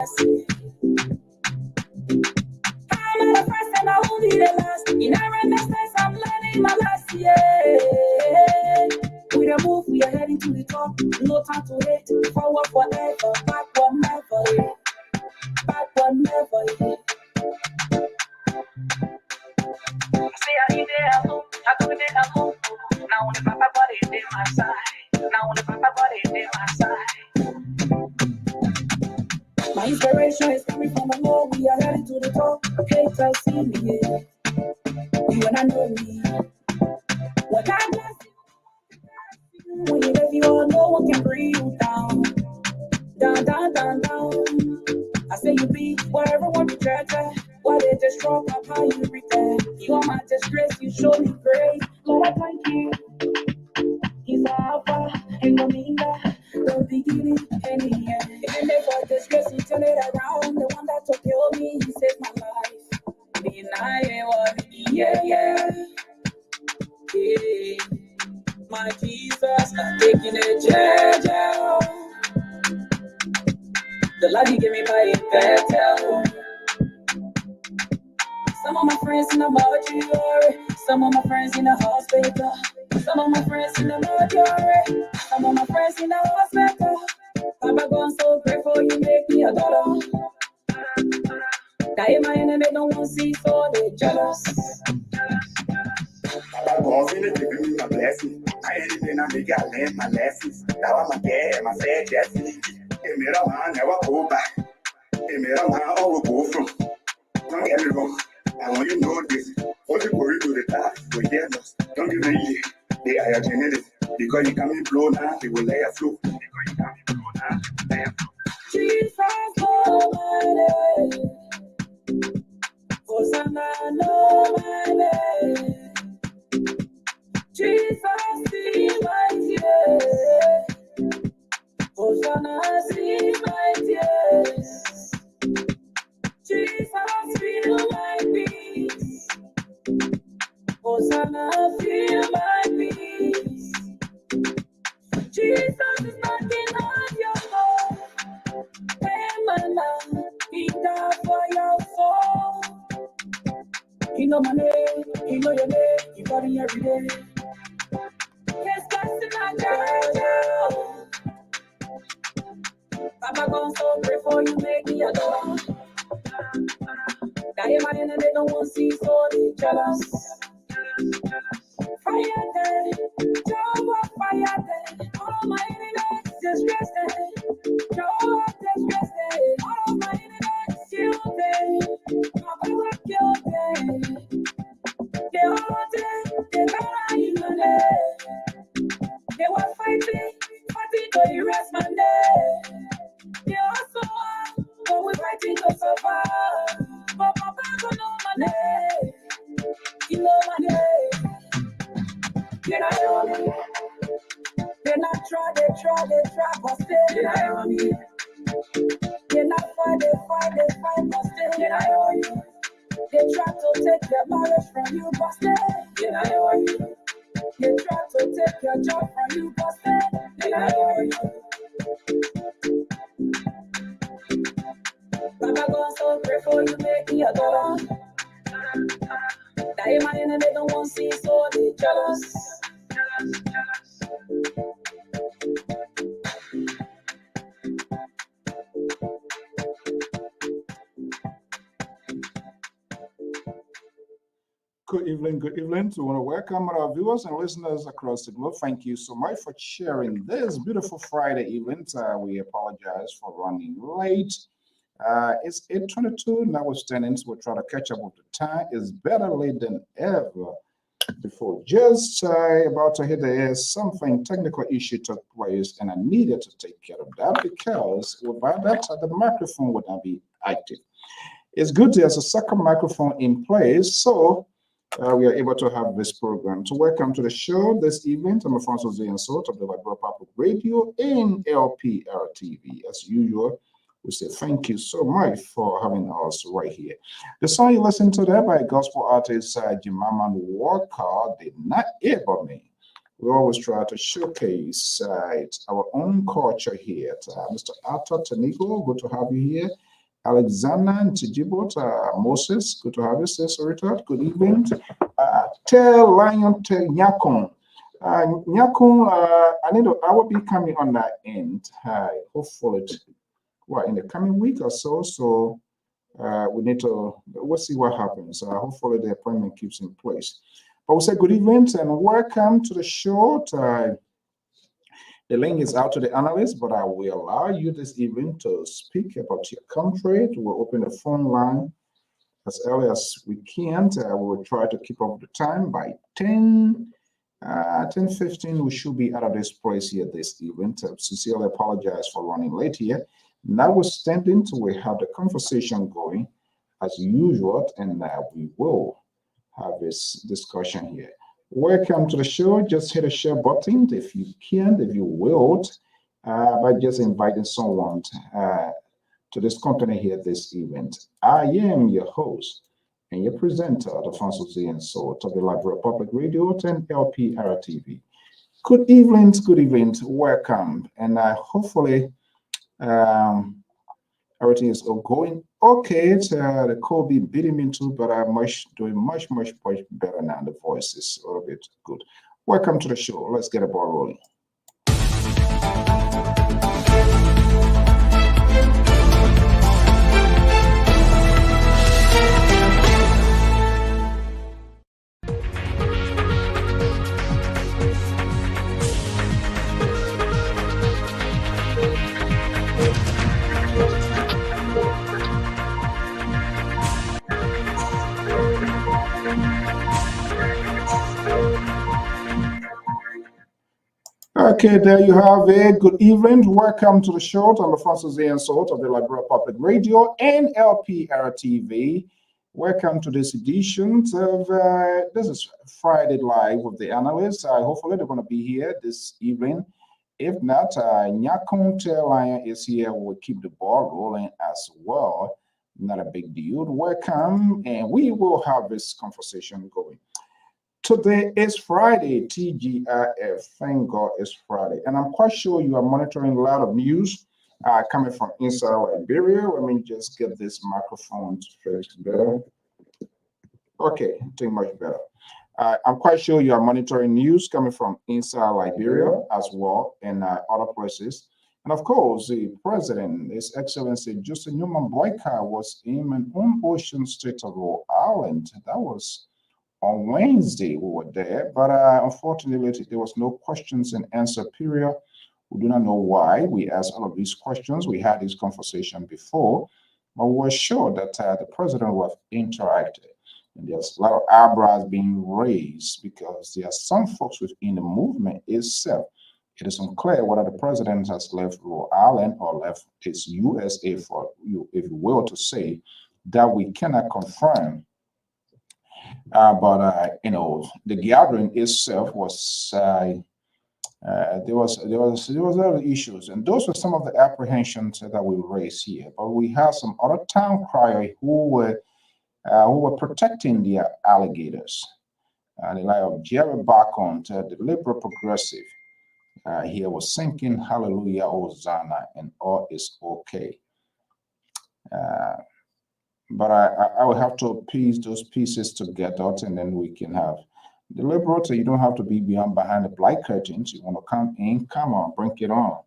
I'm not the first and I won't be the last. In our mistakes, I'm learning my last year. We the move, we are heading to the top. No time to hate. Forward forever, backward never. Backward never. Say I need it alone, I do it alone. Now when the papa got it in my side. Now when the papa got it in my side. My inspiration is coming from the Lord. We are heading to the top. Haters see me, yeah. You and I know me. When I bless you, when you let you all, no one can bring you down. Down, down, down, down. I say you be wherever one be treasure. Why they just drop up how you return. You are my disgrace, you show me grace. Lord, I thank you. He's Alpha and Omega, the beginning and the end. If you make for disgrace, you turn it around. The one that took care of me, he saved my life. Me and I ain't what yeah, yeah. Yeah. My Jesus, not taking it, jail. The love you give me by better. Some of my friends in the mortuary, some of my friends in the hospital, some of my friends in the mortuary, some of my friends in the hospital. Papa God, so grateful you make me a daughter. That my enemy don't want to see, so they jealous. Papa God, in the giving me a blessing. I ain't even a big I learn my lessons. Now I'm a girl, my fair destiny. A mirror man never go back. A mirror man always go from. Don't get me wrong. I want you to know this. All the worry to the task, we hear us. Don't give me they are genetics. Because you come in blow now, they will lay a flow. Because you come in blow now, lay a flow. Jesus, nobody. Hosanna, nobody. Jesus, see my tears. Hosanna, see my tears. Jesus, feel my peace. Hosanna, feel my peace. Jesus is knocking on your door. Hey, man, he died for your soul. He know my name, he know your name, he got it every day. Yes, that's in my jail. Papa gone so grateful you make me a door. Now my enemy don't want to see, so they jealous. Fire day, Jehovah, fire day. All of my enemies just rested. Jehovah just rested. All of my enemies killed them. Papa killed them. They all day, they better in my name. They were fighting to erase my name. They also are, but we're fighting to survive. But Papa don't know my name. You know my name. Then I own it. Then I try, but still. Then I own it. Then I fight, but still. Then I own you. They try to take your marriage from you, but still. Then I own you. They try to take your job from you, but still. Then I own you. Papa God, so grateful you make me a daughter. That my enemy don't want to see, so they jealous. Good evening. We want to welcome our viewers and listeners across the globe. Thank you so much for sharing this beautiful Friday evening. We apologize for running late. It's 8:22 now. We're standing, so we'll try to catch up with the time. It's better late than ever before. Just about to hit the air, something technical issue took place, and I needed to take care of that because without that, the microphone would not be active. It's good there's a second microphone in place, so we are able to have this program. So welcome to the show this evening. I'm Alfonso Ziansot of the Vibro Public Radio in LPR-TV. As usual, we say thank you so much for having us right here. The song you listened to there by gospel artist Jimaman Walker, Did Not Able Me. We always try to showcase our own culture here. Mr. Arthur Tanigo, good to have you here. Alexander Ntijibot, Moses, good to have you, Sister Richard. Good evening. Tell Lion, tell Nyakon. Nyakon, I will be coming on that end. Hopefully, in the coming week or so. So we'll see what happens. Hopefully, the appointment keeps in place. But we say good evening and welcome to the show. The link is out to the analysts, but I will allow you this evening to speak about your country. We'll open the phone line as early as we can. We will try to keep up with the time. By 10:15, we should be out of this place here this evening. I sincerely apologize for running late here. Notwithstanding, we have the conversation going as usual, and we will have this discussion here. Welcome to the show. Just hit the share button if you can, if you will, by just inviting someone to this company here this event. I am your host and your presenter, Alfonso Z and so of the Library of Public Radio and LPR-TV. Good evening, welcome, and hopefully everything is going okay. The cold be beating me too, but I'm doing much better now. The voice is a little bit good. Welcome to the show. Let's get a ball rolling. Okay, there you have it. Good evening. Welcome to the show. I'm Alfonso Z and Salt of the Library of Public Radio and LPR-TV. Welcome to this edition of this is Friday Live with the Analysts. Hopefully they're going to be here this evening. If not, Nyakon Lion is here. We'll keep the ball rolling as well. Not a big deal. Welcome, and we will have this conversation going. Today is Friday, TGIF. Thank God it's Friday. And I'm quite sure you are monitoring a lot of news coming from inside Liberia. Let me just get this microphone fixed better. Okay, I think much better. I'm quite sure you are monitoring news coming from inside Liberia as well and other places. And of course, the president, His Excellency Justin Newman Boyka, was in an ocean state of Rhode Island. That was on Wednesday. We were there, but unfortunately, there was no questions and answer period. We do not know why we asked all of these questions. We had this conversation before, but we were sure that the president was interacted. And there's a lot of eyebrows being raised because there are some folks within the movement itself. It is unclear whether the president has left Rhode Island or left his USA, for you, if you will, to say that we cannot confirm. But the gathering itself was there was other issues, and those were some of the apprehensions that we raised here. But we have some other town criers who were protecting their alligators. The like of Jerry Bacon, the liberal progressive, he was singing Hallelujah, Hosanna, and all is okay. But I will have to piece those pieces together, and then we can have the liberal. So you don't have to be behind the black curtains. You want to come in, come on, bring it on.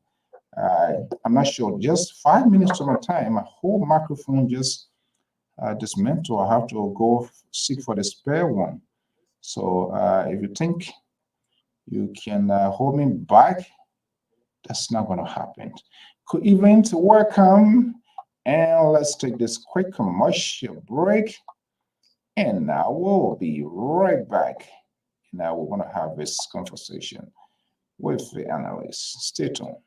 I'm not sure. Just 5 minutes of my time, my whole microphone just dismantled. I have to go seek for the spare one. So if you think you can hold me back, that's not going to happen. Good evening, welcome. And let's take this quick commercial break. And now we'll be right back. Now we're going to have this conversation with the analysts. Stay tuned.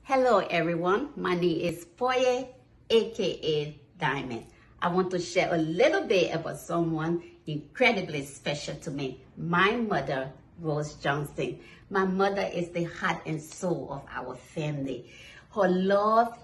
Hello everyone, my name is Foye, aka Diamond. I want to share a little bit about someone incredibly special to me, my mother, Rose Johnson. My mother is the heart and soul of our family. Her love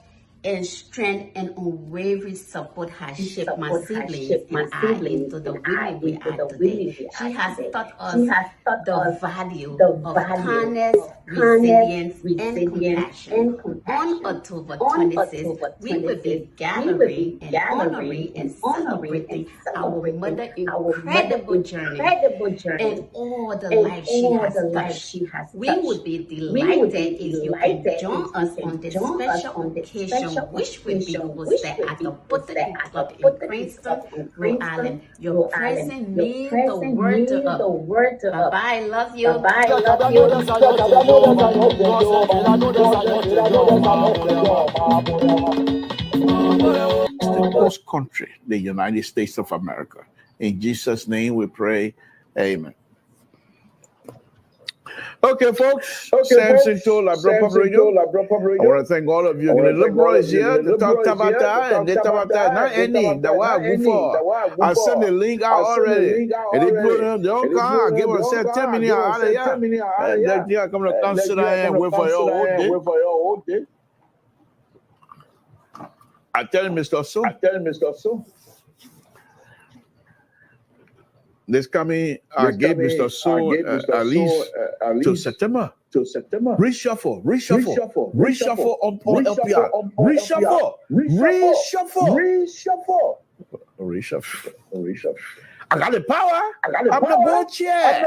and strength and unwavering support has shaped my siblings and I into the women we are today. She has taught us the value of kindness, resilience, and compassion. On October 26th, we will be gathering and honoring and celebrating our mother's incredible journey and all the life she has touched. We would be delighted if you can join us on this special occasion, which will be hosted at the Botany Club in Princeton, Rhode Island. Your presence means the world to us. Bye-bye. Love you. The host country, the United States of America. In Jesus' name we pray. Amen. Okay, folks. Samson told I brought up radio. I want to thank all of you. The liberal is here to talk about that and they talk about that. Not any. That why I go for. I sent the link out already. And they put them. They don't come. I give us 10 minutes out of here. And they are coming to come sit down and wait for your whole day. I tell Mr. So. This coming, I gave Mr. So at least till September. Reshuffle on LPR. Reshuffle. I got the power. I'm the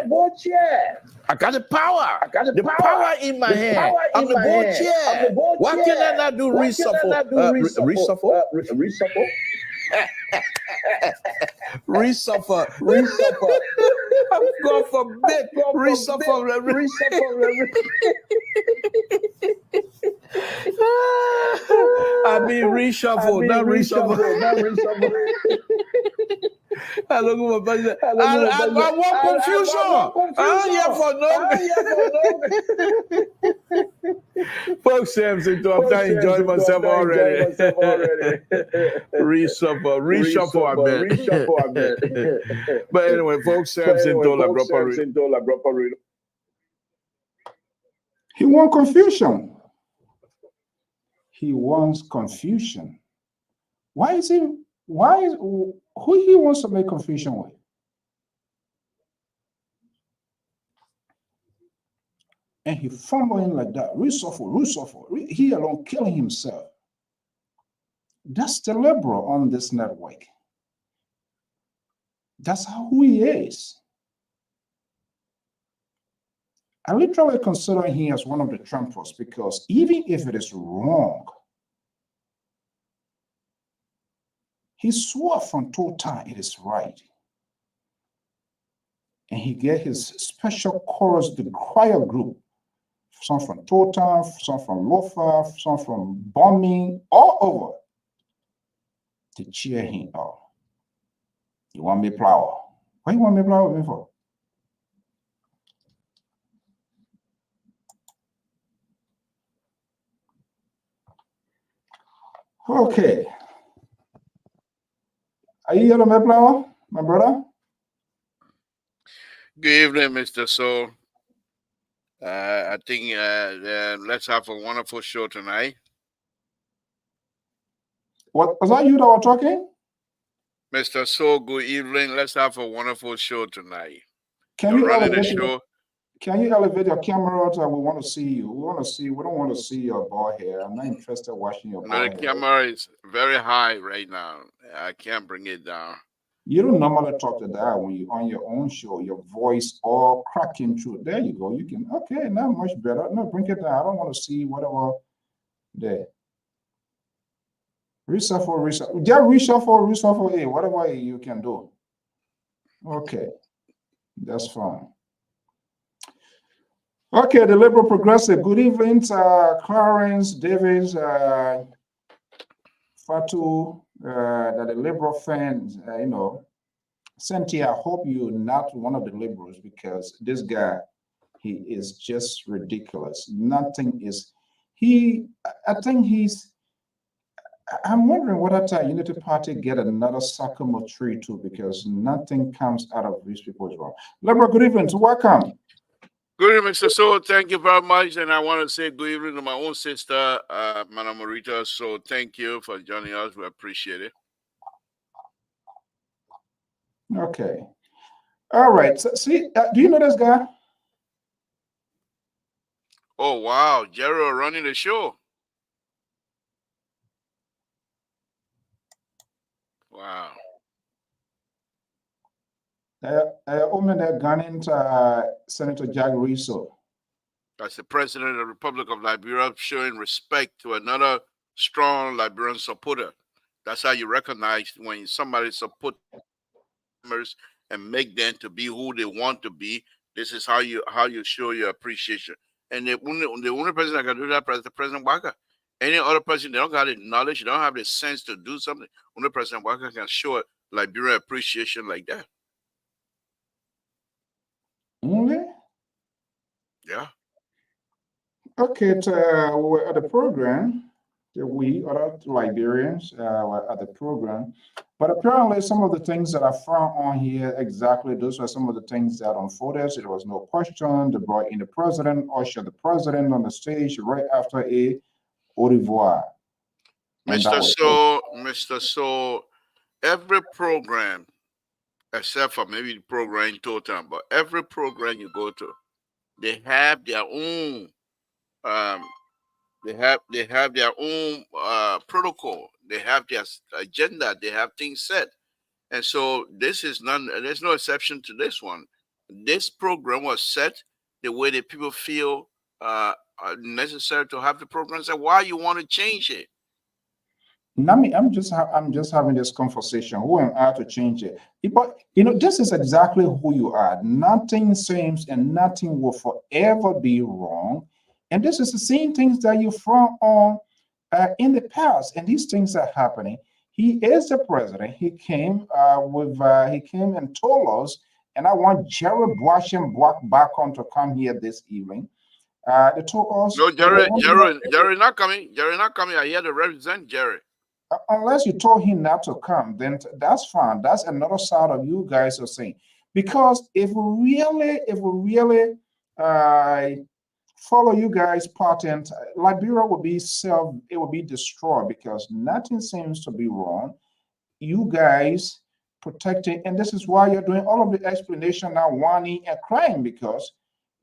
board chair. I got the power. The power in my hand. I'm the board chair. Why can I not do reshuffle? Resuffer. God forbid. Resuffer. I mean reshuffle, not resuffer. I don't know about that. I want confusion. I'm here for no. Folks, Samson, I'm not enjoying myself already. Reshuffle, I bet. But anyway, folks, Samson told I brought He wants confusion. He wants confusion. Who he wants to make confusion with? And he fumbling like that, reshuffle. He alone killing himself. That's the liberal on this network. That's who he is. I literally consider him as one of the Trumpers because even if it is wrong, he swore from total it is right. And he get his special chorus, the choir group, some from Total, some from Lofa, some from Bombing, all over, to cheer him up. You want me flower? What you want me flower with me for? Okay. Are you here to my flower, my brother? Good evening, Mr. Soul. I think let's have a wonderful show tonight. What was that you that were talking? Mr. Soul, good evening. Let's have a wonderful show tonight. Can you elevate your camera? We want to see you. We don't want to see your bald hair. I'm not interested in watching your bald hair. The camera is very high right now. I can't bring it down. You don't normally talk to that when you're on your own show, your voice all cracking through. There you go. You can, okay, now much better. No, bring it down. I don't want to see whatever there. Reshuffle. Just reshuffle, hey, whatever you can do. Okay, that's fine. Okay, the Liberal Progressive. Good evening, Clarence, Davis, Fatu, the Liberal fans, Cynthia, I hope you're not one of the liberals because this guy, he is just ridiculous. I'm wondering whether the Unity Party get another Sakamo tree too because nothing comes out of these people's wrong. Liberal, good evening, welcome. Good evening, Mr. So. Thank you very much. And I want to say good evening to my own sister, Madam Marita. So thank you for joining us. We appreciate it. Okay. All right. So, see, do you know this guy? Oh, wow. Jerry running the show. Wow. Woman that gun into Senator Jack Rizzo. That's the president of the Republic of Liberia showing respect to another strong Liberian supporter. That's how you recognize when somebody supports and make them to be who they want to be. This is how you show your appreciation. And the only person that can do that is President Waka. Any other person, they don't have the knowledge, they don't have the sense to do something. Only President Waka can show Liberian appreciation like that. Only? Yeah. Okay, we're at the program. We other Liberians were at the program, but apparently some of the things that I found on here exactly those were some of the things that unfolded. So there was no question. They brought in the president, ushered the president on the stage right after a au revoir. Mr. So, every program, except for maybe the program in total, but every program you go to, they have their own they have their own protocol. They have their agenda. They have things set, and so this is none. There's no exception to this one. This program was set the way that people feel necessary to have the program. So why you want to change it? Nami, I'm just having this conversation. Who am I to change it? But this is exactly who you are. Nothing seems and nothing will forever be wrong. And this is the same things that you found on in the past, and these things are happening. He is the president. He came he came and told us, and I want Jerry Boasham back on to come here this evening. They told us. No, Jerry not coming. Jerry not coming. I here to represent Jerry. Unless you told him not to come, then that's fine. That's another side of you guys are saying. Because if we really follow you guys' patent, Liberia will be it will be destroyed because nothing seems to be wrong. You guys protecting, and this is why you're doing all of the explanation now, whining and crying because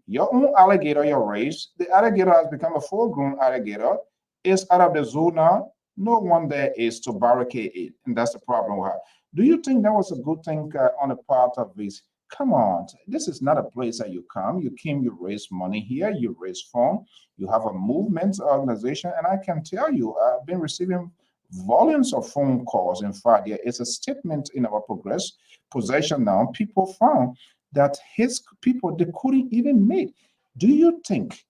your own alligator you raised, the alligator has become a full-grown alligator, is out of the zoo now. No one there is to barricade it, and that's the problem we have. Do you think that was a good thing on the part of this? Come on, this is not a place that you come. You came, you raise money here, you raise funds, you have a movement organization, and I can tell you, I've been receiving volumes of phone calls. In fact, there is a statement in our possession now. People found that his people they couldn't even meet. Do you think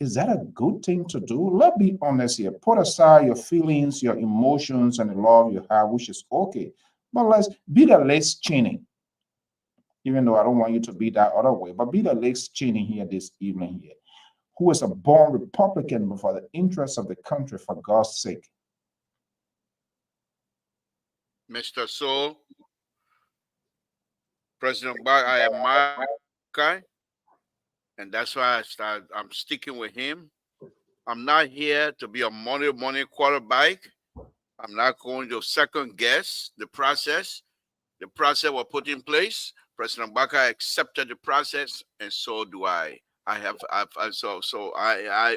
is that a good thing to do? Let's be honest here. Put aside your feelings, your emotions, and the love you have, which is okay. But let's be the Lex Cheney. Even though I don't want you to be that other way, but be the Lex Cheney here this evening here, who is a born Republican but for the interests of the country, for God's sake. Mr. So, President Biden, I admire guy, and that's why I'm sticking with him. I'm not here to be a money quarterback. I'm not going to second guess the process. The process was put in place. President Baka accepted the process, and so do I. I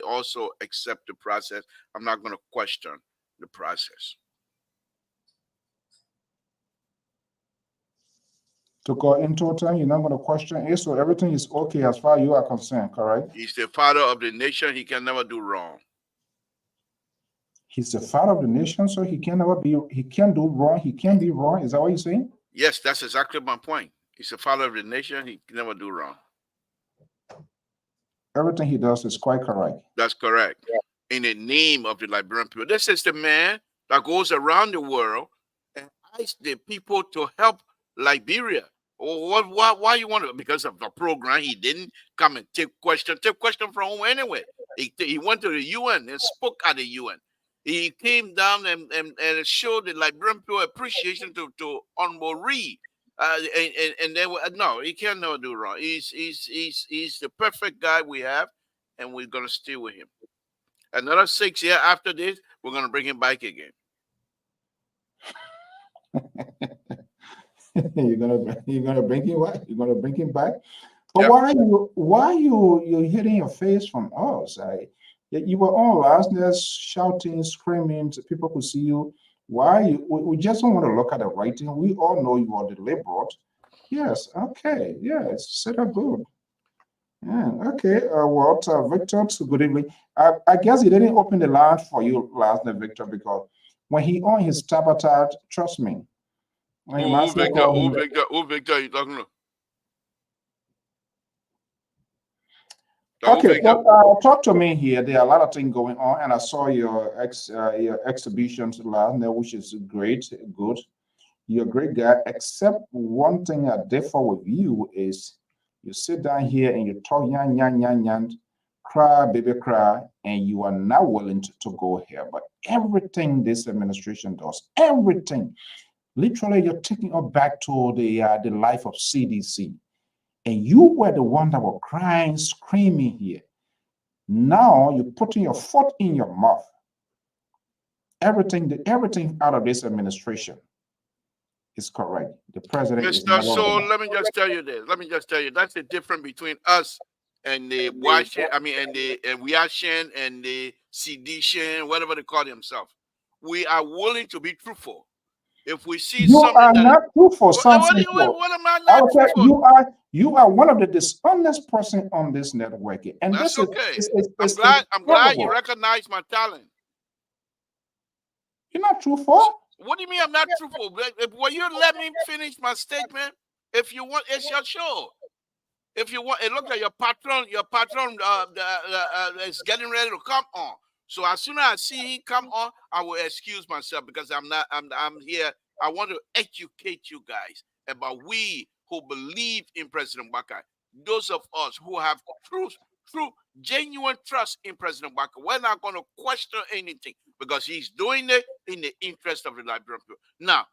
also accept the process. I'm not going to question the process. To go into time, you're not going to question it, so everything is okay as far as you are concerned, correct? He's the father of the nation. He can never do wrong. He's the father of the nation, so he can do wrong. He can't be wrong. Is that what you're saying? Yes, that's exactly my point. He's the father of the nation. He can never do wrong. Everything he does is quite correct. That's correct. Yeah. In the name of the Liberian people. This is the man that goes around the world and asks the people to help Liberia. Why you want to? Because of the program, he didn't come and take question from him anyway. He went to the UN and spoke at the UN. He came down and showed the Liberian people appreciation to Honorable Reed. And then no, he can never do wrong. He's the perfect guy we have, and we're gonna stay with him. Another 6 years after this, we're gonna bring him back again. You're gonna bring him what? You're gonna bring him back? But Yep. why you hitting your face from us? You were all last there shouting, screaming, so people could see you. Why we just don't want to look at the writing. We all know you are deliberate. Yes, okay, yes, set up good. Yeah, okay. Victor, good evening. I guess he didn't open the line for you last night, Victor, because when he on his sabotage, trust me. When he Who master Victor? called Who him, Victor? Who Victor are you talking to? Who okay, Victor? talk to me here. There are a lot of things going on, and I saw your exhibitions last night, which is great, good. You're a great guy, except one thing I differ with you is you sit down here and you talk yan yan yan yan, cry baby cry, and you are not willing to go here. But everything this administration does, everything, literally, you're taking us back to the life of CDC, and you were the one that were crying, screaming here. Now you're putting your foot in your mouth. Everything out of this administration is correct. The president is Mr. not all So of let me just tell you this. Let me just tell you that's the difference between us and the Washington, and the reaction and the sedition, whatever they call themselves. We are willing to be truthful. If we see You something are that not truthful, something for. what am I I not will tell truthful? you are one of the dishonest person on this network, and That's this is okay. is I'm glad you incredible. recognize my talent. You're not truthful. What do you mean I'm not truthful? Will you let me finish my statement? If you want, it's your show. If you want, it looks like your patron is getting ready to come on. So as soon as I see him come on, I will excuse myself because I'm here. I want to educate you guys about we who believe in President Baka. Those of us who have true, genuine trust in President Baka. We're not going to question anything because he's doing it in the interest of the Liberian people. Now,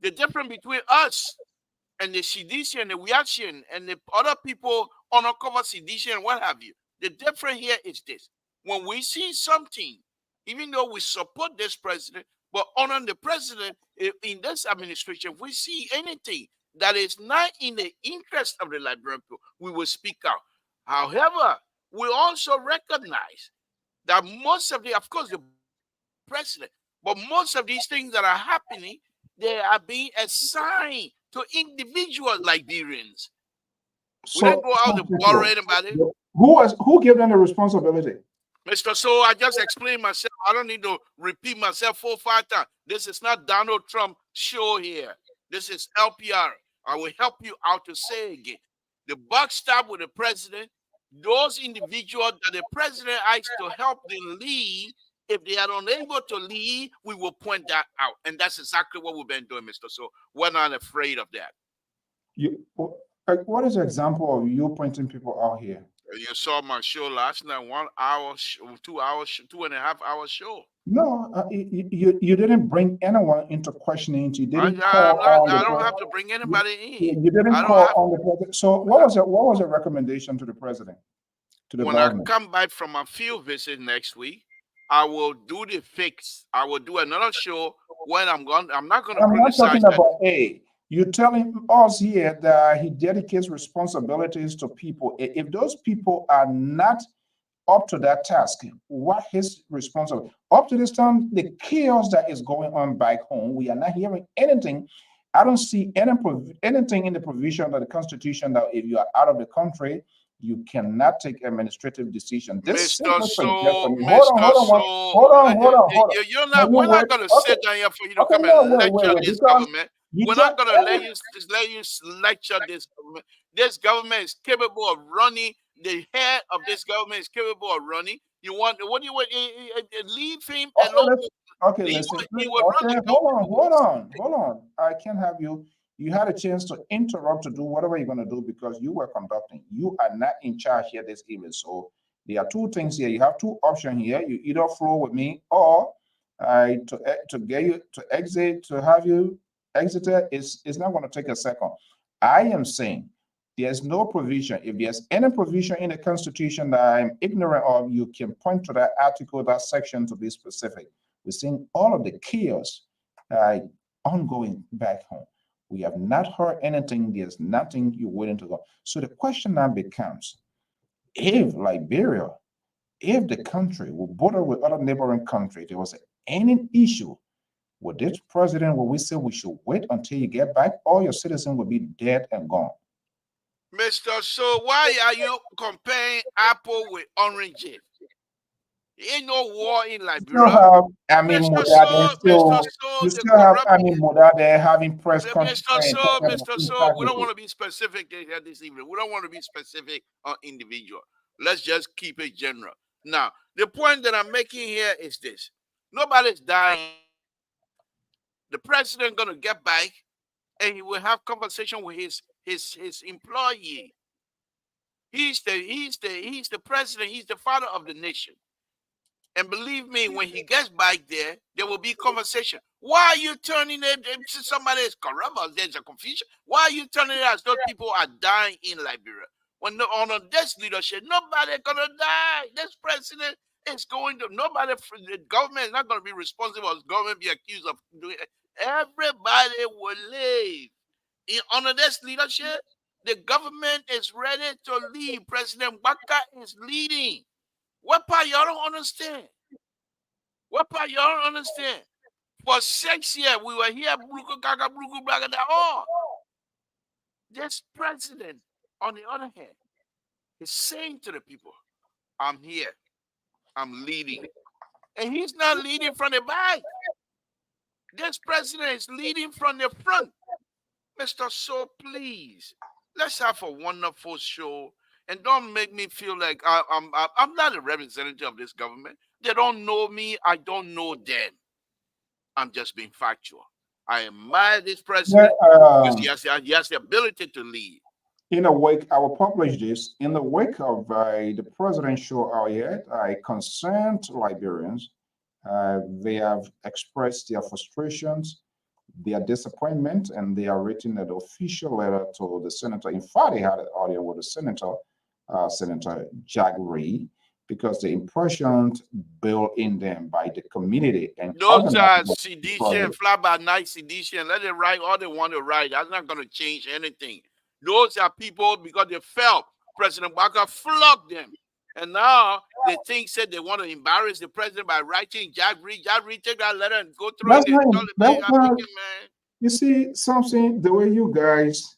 the difference between us and the sedition and the reaction and the other people uncover sedition and what have you. The difference here is this. When we see something, even though we support this president, but honor the president in this administration, if we see anything that is not in the interest of the Liberian people, we will speak out. However, we also recognize that most of of course, the president, but most of these things that are happening, they are being assigned to individual Liberians. We didn't go out to borrow anybody. Who gave them the responsibility? Mr. So I just explained myself. I don't need to repeat myself 4 or 5 times. This is not Donald Trump show here. This is LPR. I will help you out to say again. The buck stopped with the president. Those individuals that the president asked to help them lead, if they are unable to lead, we will point that out. And that's exactly what we've been doing, Mr. So we're not afraid of that. What is an example of you pointing people out here? You saw my show last night, 1 hour, 2 hours, 2.5 hour show. No, you didn't bring anyone into questioning. You didn't I don't have to bring anybody in. You didn't call on the president. So what was your recommendation to the president? To the government? I come back from a field visit next week, I will do the fix. I will do another show when I'm gone. I'm not going to criticize. I'm not talking about you're telling us here that he dedicates responsibilities to people. If those people are not up to that task, what his responsibility? Up to this time, the chaos that is going on back home, we are not hearing anything. I don't see anything in the provision of the Constitution that if you are out of the country, you cannot take administrative decision. This Mr. So, hold on. You're not. We're not going to sit down here for you to come and lecture this government. We're not going to let you lecture this government. This government is capable of running. The head of this government is capable of running. You want what do you want? Leave him alone. Okay, listen. Hold on. I can't have you. You had a chance to interrupt to do whatever you're going to do because you were conducting. You are not in charge here this evening. So there are 2 things here. You have 2 options here. You either flow with me or to get you to exit, to have you Exeter is not going to take a second. I am saying there's no provision. If there's any provision in the Constitution that I'm ignorant of, you can point to that article, that section to be specific. We're seeing all of the chaos ongoing back home. We have not heard anything. There's nothing you're waiting to go. So the question now becomes, if Liberia, if the country will border with other neighboring countries, there was any issue with this president, will we say we should wait until you get back, or your citizen will be dead and gone? Mr. So, why are you comparing apple with oranges? There ain't no war in Liberia. Mr. So, you still have Moda there having press conference. Mr. So, we don't want to be specific here this evening. We don't want to be specific on individual. Let's just keep it general. Now, the point that I'm making here is this: nobody's dying. The president gonna get back, and he will have conversation with his employee. He's the president. He's the father of the nation. And believe me, when he gets back there will be conversation. Why are you turning it to somebody is corrupt or there's a confusion? Why are you turning it as those people are dying in Liberia? When under this leadership, nobody gonna die. This president is going to the government is not gonna be responsible. The government be accused of doing it. Everybody will live. Under this leadership, the government is ready to lead. President Baka is leading. What part y'all don't understand? What part y'all don't understand? For 6 years, we were here, this president, on the other hand, is saying to the people, I'm here, I'm leading. And he's not leading from the back. This president is leading from the front. Mr. So, please, let's have a wonderful show. And don't make me feel like I'm not a representative of this government. They don't know me. I don't know them. I'm just being factual. I admire this president because he has the ability to lead. In a wake, I will publish this. In the wake of the presidential yet, concerned Liberians, they have expressed their frustrations, their disappointment, and they are written an official letter to the senator. In fact, they had an audio with the senator, Senator Jack Ray, because the impressions built in them by the community. And those are sedition, fly-by-night sedition. Let it write all they want to write. That's not going to change anything. Those are people, because they felt President Baka flogged them. And now they said they want to embarrass the president by writing Jack Reed. Jack Reed, take that letter and go through it. You see, something, the way you guys,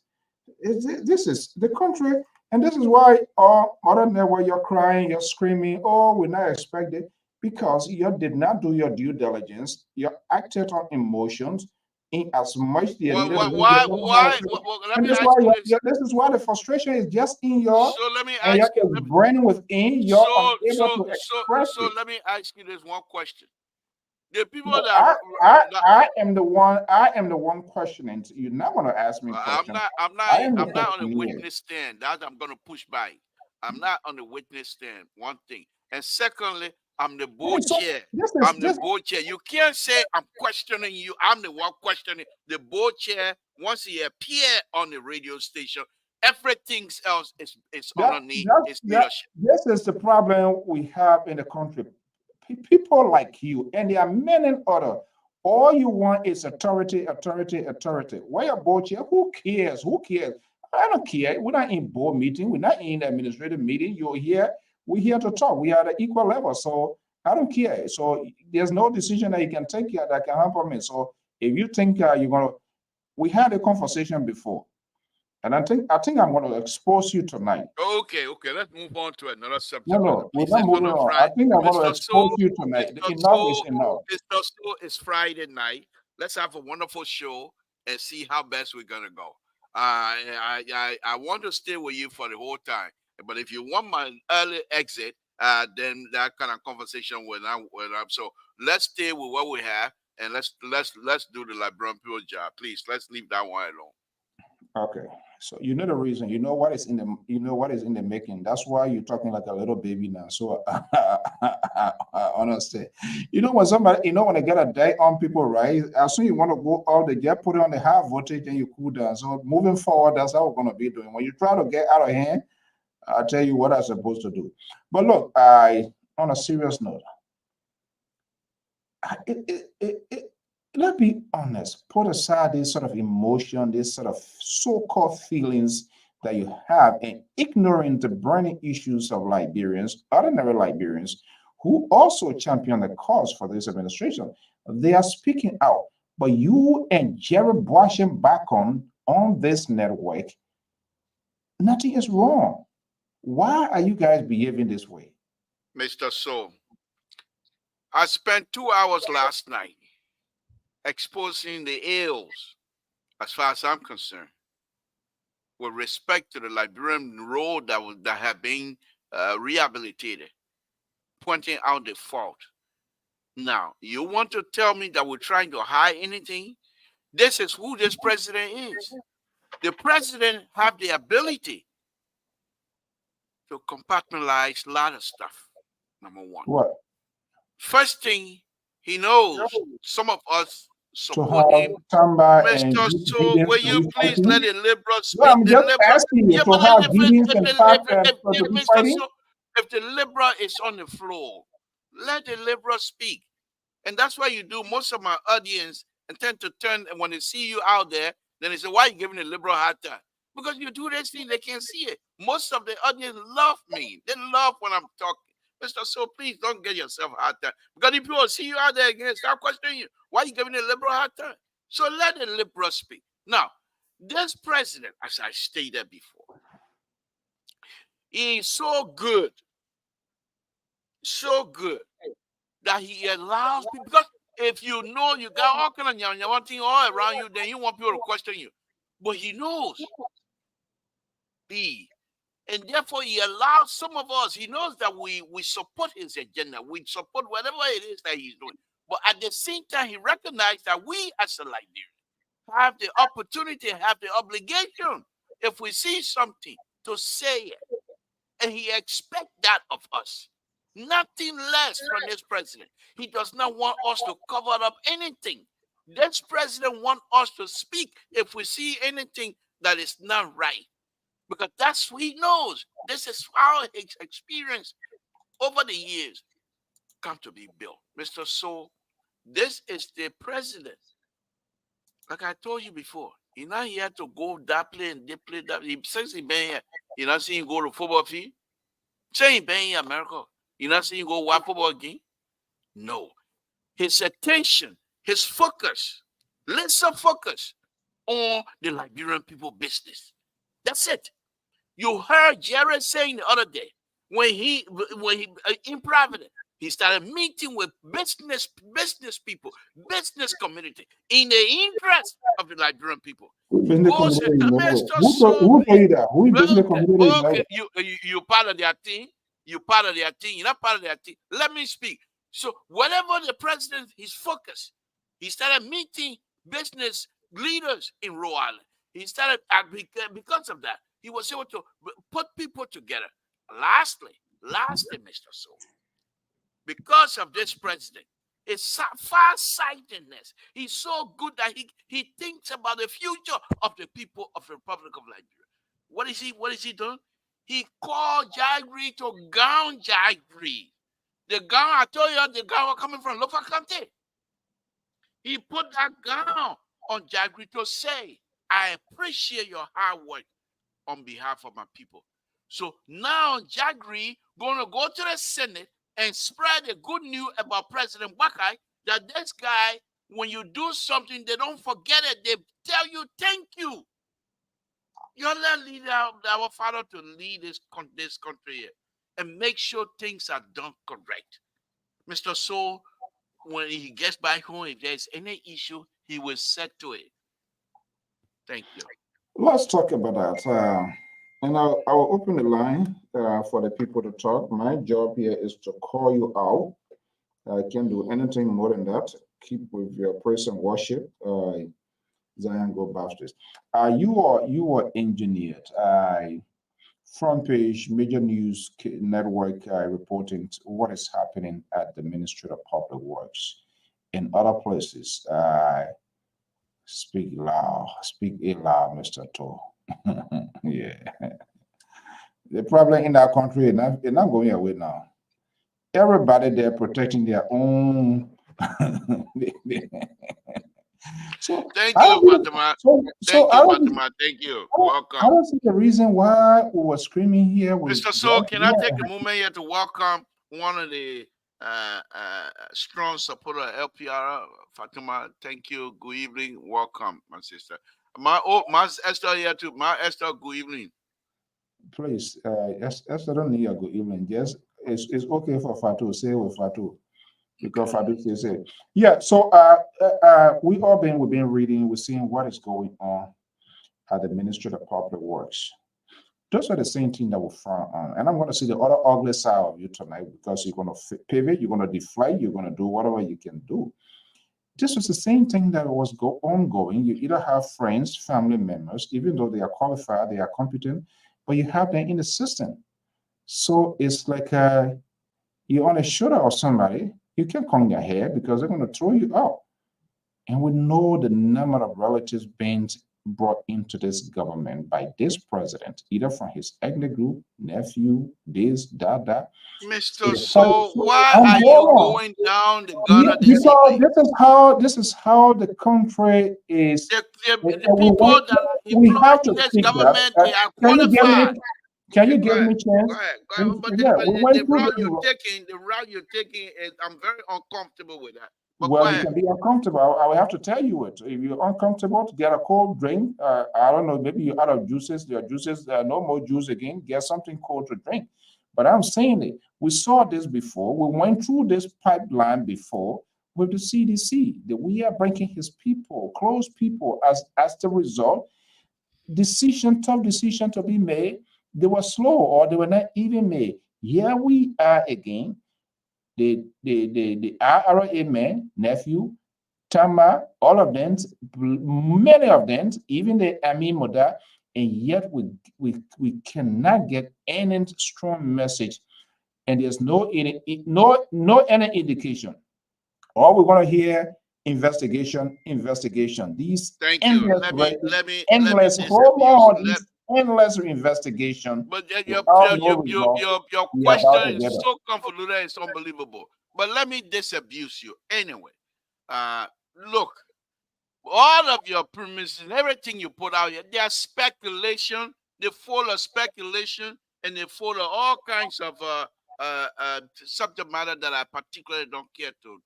this is the country, and this is why other than where you're crying, you're screaming, oh, we're not expected, because you did not do your due diligence. You acted on emotions in as much the this is why the frustration is just in your. So let me ask you, burning within your. So let me ask you this one question. The people I am the one questioning. You're not going to ask me questions. I'm not on the witness stand. That I'm going to push back. I'm not on the witness stand. One thing, and secondly, I'm the board chair. The board chair. You can't say I'm questioning you. I'm the one questioning the board chair. Once he appears on the radio station, everything else is underneath his leadership. This is the problem we have in the country. People like you, and there are many other. All you want is authority. Why a board chair? Who cares? I don't care. We're not in board meeting. We're not in administrative meeting. You're here. We're here to talk. We are at an equal level. So I don't care. So there's no decision that you can take here that can hamper me. So if you think you're gonna, we had a conversation before. And I think I'm going to expose you tonight. Okay. Let's move on to another subject. No, we're not moving on. I think I'm going to expose you tonight. Enough is enough. It's Friday night. Let's have a wonderful show and see how best we're going to go. I want to stay with you for the whole time. But if you want my early exit, then that kind of conversation will not. So let's stay with what we have and let's do the Liberian people job. Please, let's leave that one alone. Okay. So you know the reason. You know what is in the. You know what is in the making. That's why you're talking like a little baby now. So honestly, you know when somebody, you know when they get a day on people, right? As soon as you want to go out, they get put on the high voltage and you cool down. So moving forward, that's how we're gonna be doing. When you try to get out of hand, I'll tell you what I'm supposed to do. But look, on a serious note, let's be honest, put aside this sort of emotion, this sort of so-called feelings that you have, and ignoring the burning issues of Liberians, ordinary Liberians, who also champion the cause for this administration. They are speaking out. But you and Jerry Boasham back on this network, nothing is wrong. Why are you guys behaving this way? Mr. So, I spent 2 hours last night exposing the ills, as far as I'm concerned, with respect to the Liberian road that have been rehabilitated, pointing out the fault. Now, you want to tell me that we're trying to hide anything? This is who this president is. The president have the ability to compartmentalize a lot of stuff, number one. What? First thing, he knows some of us support him. Mr. So, will you please let the liberals speak? No, I'm just asking you to have Gideons and if the liberal is on the floor, let the liberal speak. And that's why you do. Most of my audience tend to turn, and when they see you out there, then they say, why are you giving the liberal a hard time? Because you do this thing, they can't see it. Most of the audience love me. They love when I'm talking. Mr. So please don't get yourself a hard time. Because if people see you out there again, start questioning you. Why are you giving the liberal a hard time? So let the liberal speak. Now, this president, as I stated before, he is so good that he allows people, because if you know you got all kind of one thing all around you, then you want people to question you. But he knows. And therefore he allows some of us, he knows that we support his agenda. We support whatever it is that he's doing. But at the same time, he recognized that we as a Liberian have the opportunity, have the obligation, if we see something, to say it. And he expects that of us. Nothing less from this president. He does not want us to cover up anything. This president wants us to speak if we see anything that is not right. Because that's what he knows. This is how his experience over the years come to be built. Mr. So, this is the president. Like I told you before, he's not here to go that play and they play that. Since he's been here, you're not seeing him go to football field. Say he's been here in America. You're not seeing him go watch football game. No. His attention, his focus, laser focus on the Liberian people business. That's it. You heard Jared saying the other day when he in private, he started meeting with business people, business community in the interest of the Liberian people. Who told you that? Who in business community? Okay, you part of their team. You part of their team. You're not part of their team. Let me speak. So whatever the president, his focus, he started meeting business leaders in Rhode Island. He started, because of that, he was able to put people together. Lastly, Mr. So, because of this president, it's far-sightedness. He's so good that he thinks about the future of the people of the Republic of Liberia. What is he doing? He called Jagri to gown Jagri. The gown, I told you, the gown was coming from Lofa Kante. He put that gown on Jagri to say, I appreciate your hard work on behalf of my people. So now Jagri going to go to the Senate and spread the good news about President Wakai, that this guy, when you do something, they don't forget it. They tell you, thank you. You're not leading our father to lead this country here and make sure things are done correct. Mr. So, when he gets back home, if there's any issue, he will settle it. Thank you. Let's talk about that. And I'll open the line for the people to talk. My job here is to call you out. I can't do anything more than that. Keep with your praise and worship. Zion Go Baptist. You are engineered. Front page, major news network reporting what is happening at the Ministry of Public Works. In other places, speak it loud, Mr. To. Yeah. The problem in our country is not going away now. Everybody there protecting their own. So Thank I you, don't really- Fatima. so Thank you, Fatima. Thank you. Welcome. I don't see the reason why we were screaming here with Mr. So, can I take a moment here to welcome one of the strong supporter of LPR, Fatima? Thank you. Good evening. Welcome, my sister. My Esther here too. My Esther, good evening. Please, yes, I don't need a good evening. Yes, it's okay for Fatu. Say with Fatu. Because Fatu say. Yeah, so we've been reading, we're seeing what is going on at the Ministry of Public Works. Those are the same thing that we found on. And I'm going to see the other ugly side of you tonight because you're going to pivot, you're going to deflate, you're going to do whatever you can do. This was the same thing that was ongoing. You either have friends, family members, even though they are qualified, they are competent, but you have them in the system. So it's like you're on a shoulder of somebody, you can't comb your hair because they're going to throw you out. And we know the number of relatives being brought into this government by this president, either from his ethnic group, nephew, this, that. Mr. So, why are you going down the gutter this because evening? this is how the country is. The people that are We have employed to in this speak government, that. they are Can you give me? qualified. Can you Go give me ahead. a chance? Go ahead. But Yeah, we went the through route the you're taking is, I'm very uncomfortable with that. But Well, go you ahead. can be uncomfortable. I will have to tell you it. If you're uncomfortable, to get a cold drink. I don't know, maybe you're out of juices. There are juices, no more juice again. Get something cold to drink. But I'm saying it. We saw this before. We went through this pipeline before with the CDC. That we are breaking his people, close people. As the result, tough decision to be made. They were slow or they were not even made. Here we are again. The RRA man, nephew, Tama, all of them, many of them, even the Ami Moda, and yet we cannot get any strong message, and there's no any indication. All we're gonna hear investigation. These Thank you. endless hold on, these endless investigation. But Your question is so convoluted, it's unbelievable. But let me disabuse you anyway. Look, all of your premises, everything you put out here, they are speculation. They full of speculation, and they full of all kinds of subject matter that I particularly don't care to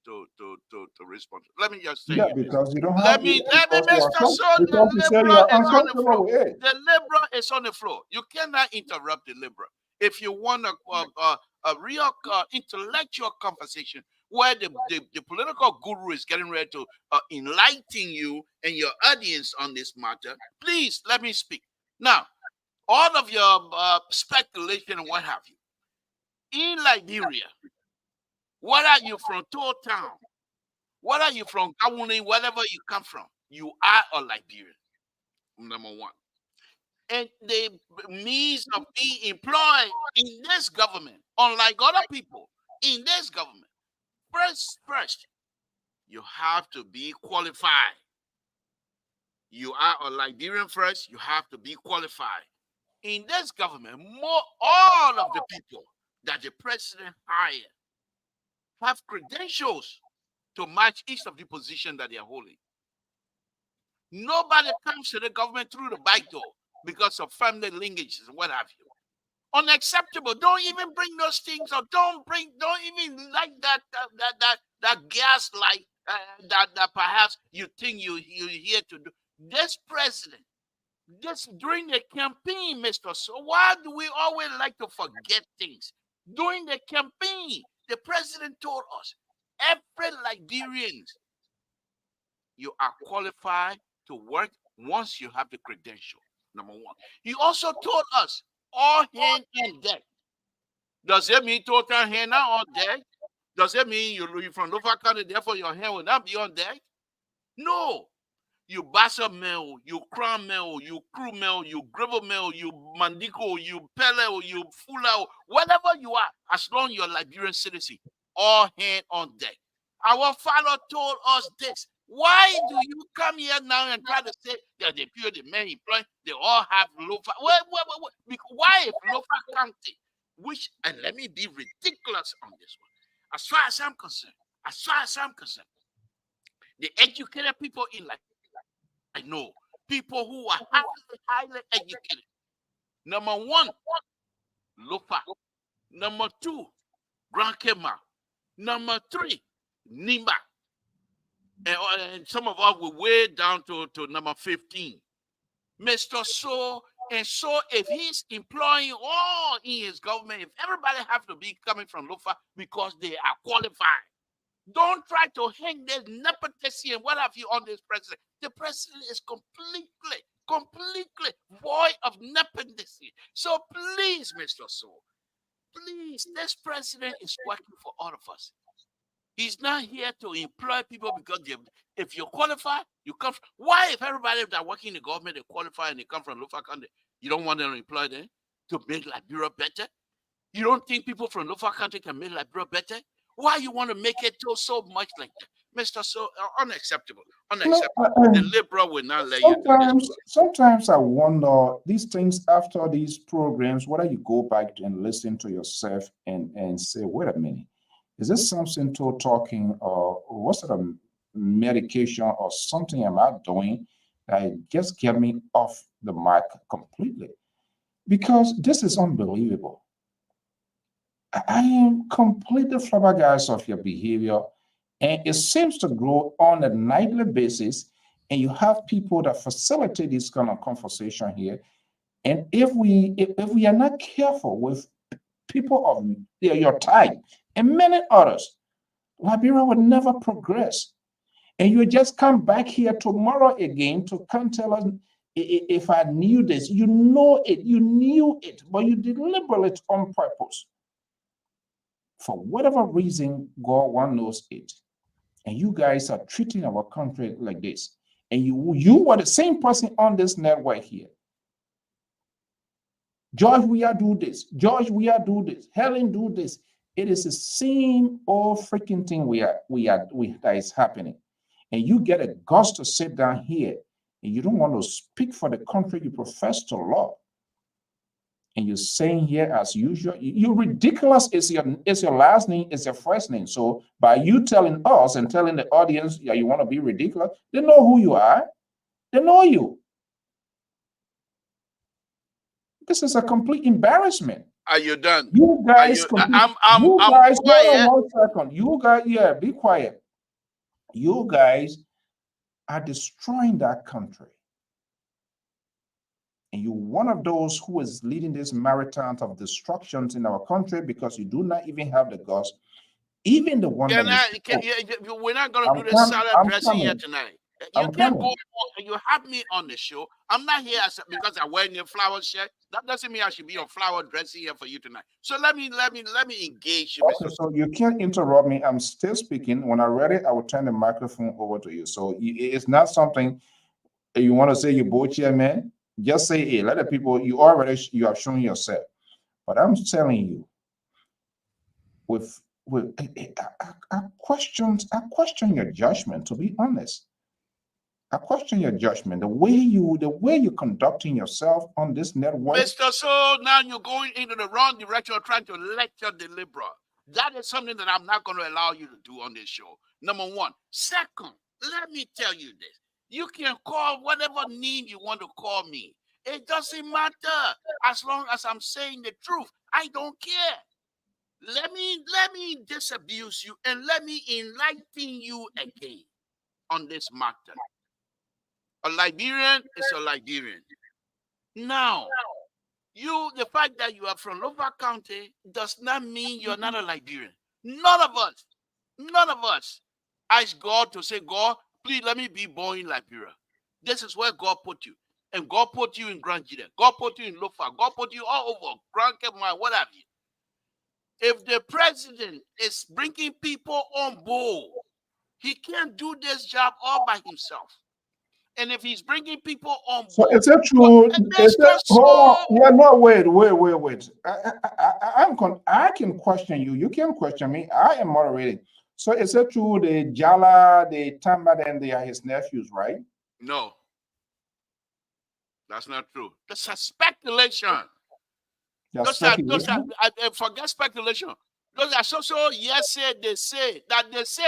respond to. Let me just say because you don't let have me Mr. So because you said you are uncomfortable with it. The liberal is on the floor. You cannot interrupt the liberal. If you want a real intellectual conversation where the political guru is getting ready to enlighten you and your audience on this matter, please let me speak. Now, all of your speculation and what have you. In Liberia, what are you from Town? What are you from Gawuni, wherever you come from? You are a Liberian, number one. And the means of being employed in this government, unlike other people in this government, first, you have to be qualified. You are a Liberian first, you have to be qualified. In this government, all of the people that the president hired have credentials to match each of the position that they are holding. Nobody comes to the government through the back door because of family lineages and what have you. Unacceptable. Don't even bring those things up. Don't even like that gaslight that perhaps you think you're here to do. This president, during the campaign, Mr. So why do we always like to forget things? During the campaign, the president told us, every Liberian, you are qualified to work once you have the credential, number one. He also told us, all hands on deck. Does that mean total hand not on deck? Does that mean you're from Nova County, therefore your hand will not be on deck? No. you Bassa Mel, you Crown Mel, you Crew Mel, you Gravel Mel, you Mandiko, you Pele, you Fula, whatever you are, as long as you're a Liberian citizen, all hand on deck. Our father told us this. Why do you come here now and try to say that the people, the men employed, they all have Lofa? Why if Lofa County, which, and let me be ridiculous on this one, as far as I'm concerned, the educated people in like I know people who are highly educated. Number one, Lofa. Number two, Grand Kema. Number three, Nimba. And some of us were way down to number 15. Mr. So, and so if he's employing all in his government, if everybody have to be coming from Lofa because they are qualified, don't try to hang this nepotism and what have you on this president. The president is completely void of nepotism. So please, Mr. So, please, this president is working for all of us. He's not here to employ people because if you qualify, you come from. Why, if everybody that working in the government, they qualify and they come from Lofa country, you don't want them to employ them to make Liberia better? You don't think people from Lofa country can make Liberia better? Why you want to make it so much like that? Mr. So, unacceptable. The liberal will not let you do this. Sometimes I wonder these things after these programs, whether you go back and listen to yourself and say, wait a minute, is this something to talking or what sort of medication or something am I doing that just get me off the mark completely? Because this is unbelievable. I am completely flabbergasted of your behavior, and it seems to grow on a nightly basis. And you have people that facilitate this kind of conversation here. And if we are not careful with people of your type and many others, Liberia will never progress. And you just come back here tomorrow again to come tell us if I knew this. You know it, you knew it, but you deliberate it on purpose. For whatever reason, God one knows it. And you guys are treating our country like this. And you were the same person on this network here. George, we are do this. George, we are do this. Helen, do this. It is the same old freaking thing that is happening. And you get a gust to sit down here and you don't want to speak for the country you profess to love. And you're saying here as usual, you ridiculous is your last name, is your first name. So by you telling us and telling the audience, yeah, you want to be ridiculous, they know who you are. They know you. This is a complete embarrassment. Are you done? You guys, I'm quiet. quiet. 1 second. You guys, yeah, be quiet. You guys are destroying that country. And you're one of those who is leading this marathon of destructions in our country because you do not even have the guts. Even the one we're not going to do this salad dressing here tonight. You can't go. You have me on the show. I'm not here because I'm wearing your flower shirt. That doesn't mean I should be on flower dressing here for you tonight. So let me engage you. Okay, so you can't interrupt me. I'm still speaking. When I'm ready, I will turn the microphone over to you. So it's not something you want to say you both chairman. Just say, hey, let the people. You have shown yourself. But I'm telling you, I question your judgment. To be honest. I question your judgment, the way you're conducting yourself on this network. Mr. So now you're going into the wrong direction, trying to lecture the liberal. That is something that I'm not going to allow you to do on this show. Number one. Second, let me tell you this. You can call whatever name you want to call me. It doesn't matter. As long as I'm saying the truth, I don't care. Let me disabuse you and let me enlighten you again on this matter. A Liberian is a Liberian. Now, the fact that you are from Lofa County does not mean you're not a Liberian. None of us ask God to say, God, please let me be born in Liberia. This is where God put you. And God put you in Grand Jide. God put you in Lofa. God put you all over. Grand Kema, what have you. If the president is bringing people on board, he can't do this job all by himself. And if he's bringing people on So board, is it true? Hold on. Yeah, no, wait. I can question you. You can question me. I am moderating. So is it true the Jala, the Tamba, and they are his nephews, right? No, that's not true. That's a speculation. Those are forget speculation. Those are so yes say they say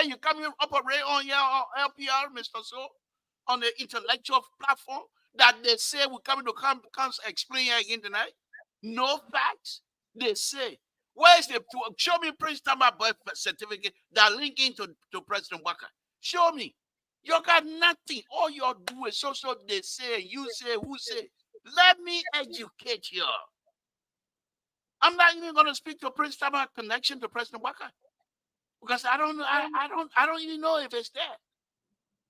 you come here operate on your LPR, Mr. So, on the intellectual platform that they say we come explain here again tonight. No facts. They say where is the show me Prince Tamba birth certificate that link into to President Waka. Show me. You got nothing. All you do is so they say, you say, who say. Let me educate you. I'm not even going to speak to Prince Tama connection to President Waka because I don't even know if it's there.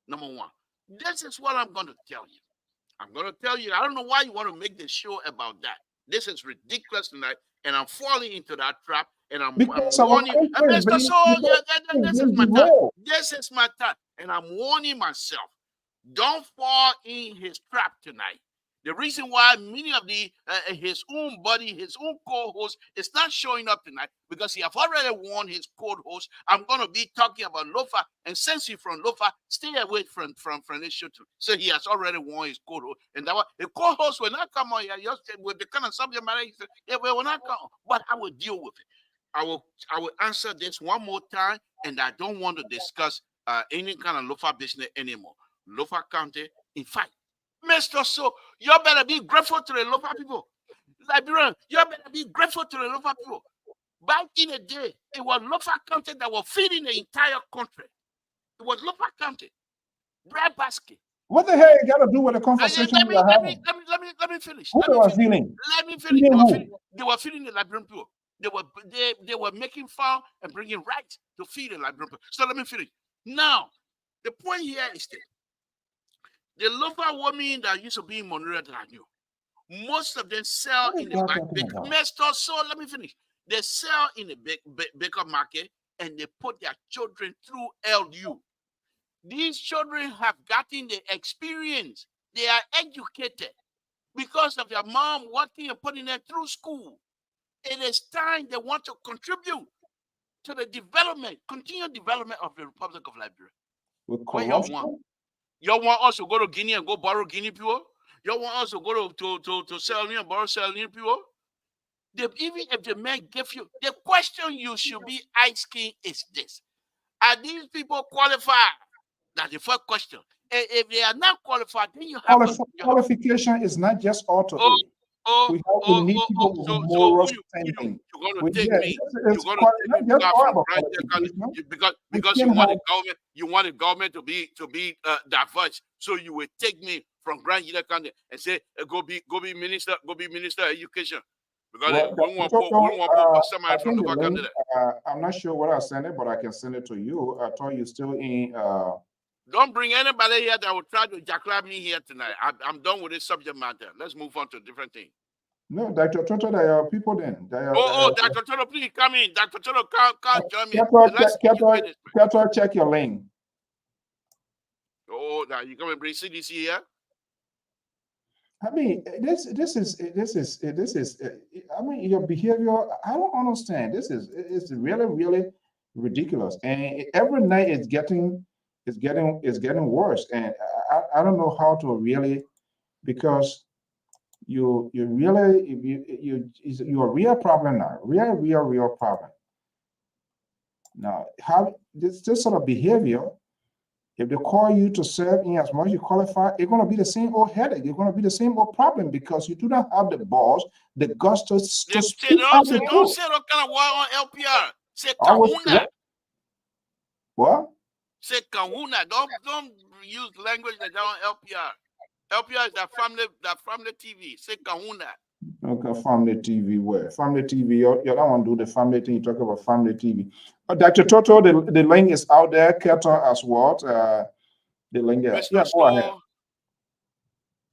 Number one, this is what I'm going to tell you. I'm going to tell you. I don't know why you want to make this show about that. This is ridiculous tonight, and I'm falling into that trap. And I'm warning. Mr. Soul, this is my time. This is my time, and I'm warning myself. Don't fall in his trap tonight. The reason why many of his own buddy, his own co-host is not showing up tonight because he have already warned his co-host. I'm going to be talking about Lofa, and since he's from Lofa, stay away from this show too. So he has already warned his co-host, and that the co-host will not come on here with the kind of subject matter. He said, yeah, will not come, but I will deal with it. I will answer this one more time, and I don't want to discuss any kind of Lofa business anymore. Lofa County, in fact, Mr. So, you better be grateful to the local people. Liberian, you better be grateful to the local people. Back in the day, it was local county that was feeding the entire country. It was local county. Bread basket. What the hell you got to do with the conversation let me finish. Who they were feeding? Let me finish. They were feeding the Liberian people. They were making farm and bringing rice to feed the Liberian people. So let me finish. Now, the point here is that the local women that used to be in Monrovia that I knew, most of them sell in the big Mr. So let me finish. They sell in the bigger market and they put their children through LU. These children have gotten the experience. They are educated because of their mom working and putting them through school. It is time they want to contribute to the continued development of the Republic of Liberia. With corruption? You want us to go to Guinea and go borrow Guinea people? You want us to go to Sierra and borrow Sierra Leone people? Even if the man give you, the question you should be asking is this. Are these people qualified? That's the first question. And if they are not qualified, then you have qualification is not just auto. We need people with moral standing. You're going to take me. You're going to take me because you want the government to be diverse. So you will take me from Grand Union County and say, go be minister of education. Because we want to put somebody from the county there. I'm not sure what I sent it, but I can send it to you. I thought you still in. Don't bring anybody here that will try to jackknife me here tonight. I'm done with this subject matter. Let's move on to a different thing. No, Dr. Toto, there are people then. Dr. Toto, please come in. Dr. Toto, can't join me. Toto, check your lane. Oh, now you come and bring CDC here? I mean, this is. I mean, your behavior. I don't understand. It's really, really ridiculous. And every night it's getting worse. And I don't know how to really, because you're a real problem now. Real problem. Now, how this sort of behavior. If they call you to serve in as much as you qualify, it's going to be the same old headache. It's going to be the same old problem because you do not have the balls, the guts to speak out the truth. Don't say no kind of word on LPR. Say kahuna. What? Say kahuna. Don't use language like that on LPR. LPR is that family TV. Say kahuna. Okay, family TV. Where? Family TV. You don't want to do the family thing. You talk about family TV. Dr. Toto, the link is out there. Keto as what? The link there. Mr. Yeah, go ahead.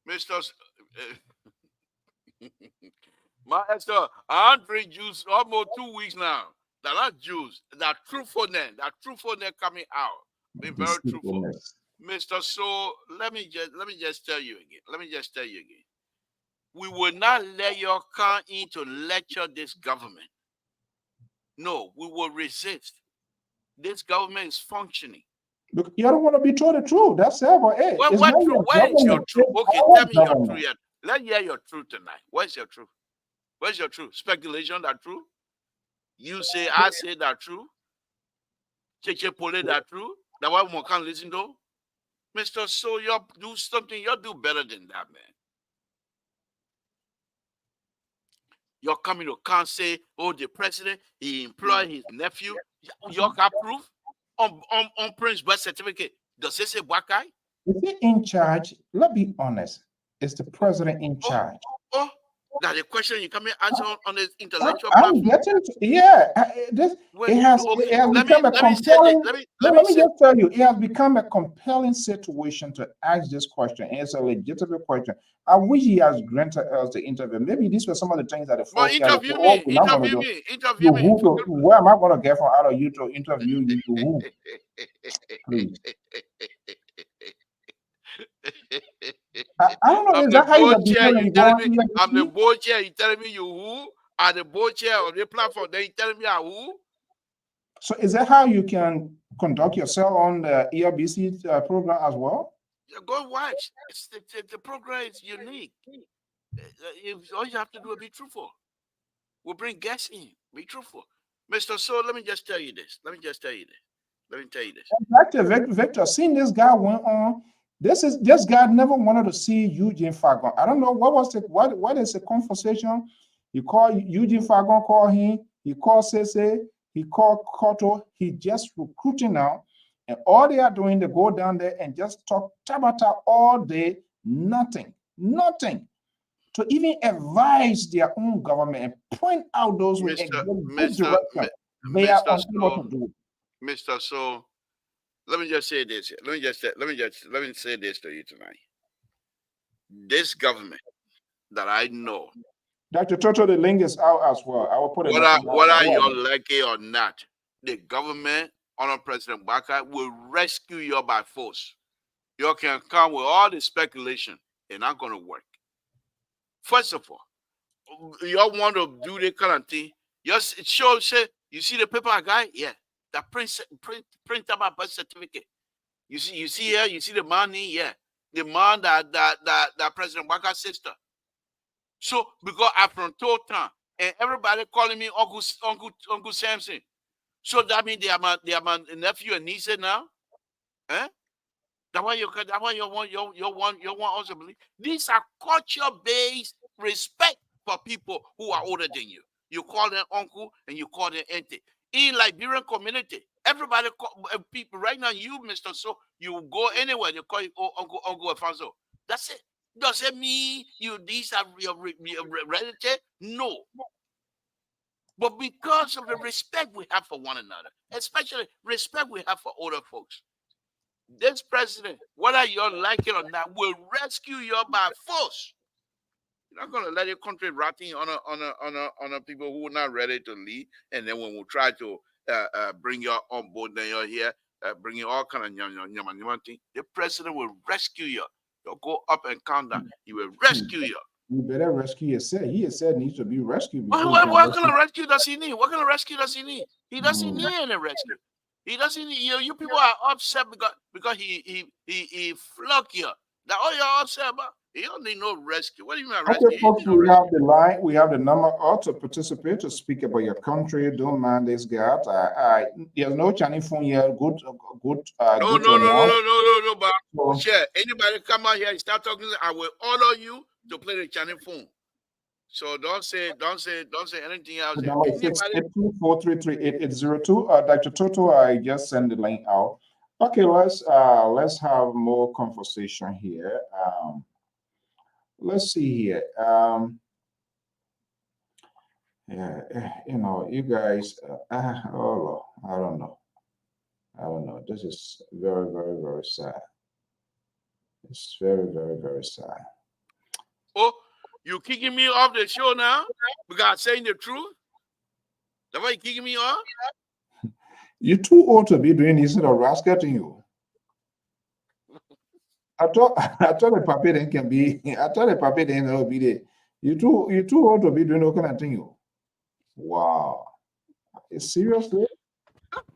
Mr. My Esther, I drink juice almost 2 weeks now. That not juice. That truthfulness coming out. Be very truthful. Mr. So let me just tell you again. We will not let you come in to lecture this government. No, we will resist. This government is functioning. Look, you don't want to be told the truth. That's it. But hey, it's not your Where is your government. truth? It's Okay, our tell me your government. truth. Let's hear your truth tonight. Where's your truth? Where's your truth? Speculation that true? You say, I say that true? Cheche Pole that true? That why we can't listen to? Mr. So you do something, you do better than that, man. You're coming to can't say, oh, the president, he employed his nephew. You got proof on Prince birth certificate. Does it say black guy? Is he in charge? Let's be honest. Is the president in charge? Oh, now the question you come here answer on the intellectual I'm platform. getting to, yeah. It has become a compelling. Let me just tell you, it has become a compelling situation to ask this question. And it's a legitimate question. I wish he has granted us the interview. Maybe these were some of the things that the folks interview me. Where am I going to get from out of you to interview you to who? Please. I don't know. Is that how you're becoming? I'm the board chair. You telling me you who? Are the board chair on the platform? Then you telling me who? So is that how you can conduct yourself on the ERBC program as well? Yeah, go watch. The program is unique. All you have to do is be truthful. We'll bring guests in. Be truthful. Mr. So, let me just tell you this. Let me tell you this. Victor, seeing this guy went on. This guy never wanted to see Eugene Fagon. I don't know what is the conversation. You call Eugene Fagon, call him. He called Sese. He called Koto. He just recruiting now, and all they are doing, they go down there and just talk tabata all day. Nothing to even advise their own government and point out those who good direction. They are unable to do it. Mr. So, let me just say this. Let me say this to you tonight. This government that I know, Dr. Toto, the link is out as well. I will put it. Whether you like it or not, the government under President Baka will rescue you by force. You can come with all the speculation. It's not going to work. First of all, you all want to do the kind of thing. Yes, it shows. You see the paper guy? Yeah. That print out my birth certificate. You see here, you see the money, yeah. The man that President Baka's sister. So because I'm from Totan and everybody calling me Uncle Samson. So that means they are my nephew and niece now? Eh? That's why you want us to believe. These are culture-based respect for people who are older than you. You call them uncle and you call them auntie. In Liberian community, everybody people right now. You, Mr. So, you go anywhere, they call you Uncle Alfonso. That's it. Does it mean these are your relative? No. But because of the respect we have for one another, especially respect we have for older folks, this president, whether you like it or not, will rescue you by force. You're not going to let your country rotting on a people who are not ready to lead. And then when we try to bring you on board, then you're here, bring you all kind of thing. The president will rescue you. You'll go up and count down. He will rescue you. You better rescue yourself. He has said needs to be rescued. What kind of rescue does he need? What kind of rescue does he need? He doesn't need any rescue. He doesn't need you people are upset because he flogged you. That all you're upset about. He don't need no rescue. What do you mean rescue? Okay, folks, we have the line. We have the number to participate, to speak about your country. Don't mind this guy. There's no Chinese phone here. Good. No. But share. Anybody come out here and start talking, I will order you to play the Chinese phone. So don't say anything else. The number is 682-433-8802. Dr. Toto, I just sent the link out. Okay, let's have more conversation here. Let's see here. You guys. I don't know. This is very, very, very sad. It's very, very, very sad. Oh, you kicking me off the show now because I'm saying the truth? That's why you kicking me off? You're too old to be doing this sort of rascal to you. I thought the puppet then can be. I thought the puppet then will be there. You too old to be doing all kind of thing. Wow, it's seriously.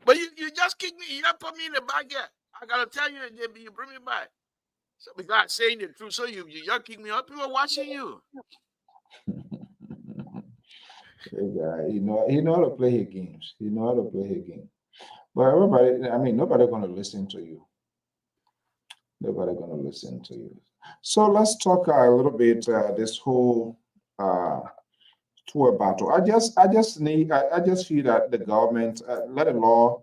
But you just kick me. You just put me in the back here. I gotta tell you, you bring me back. So because saying the truth, so you just kick me up. People watching you. Hey guy, he know how to play his games. He know how to play his game. But everybody, I mean, nobody gonna listen to you. Nobody gonna listen to you. So let's talk a little bit this whole tour battle. I just feel that the government let the law.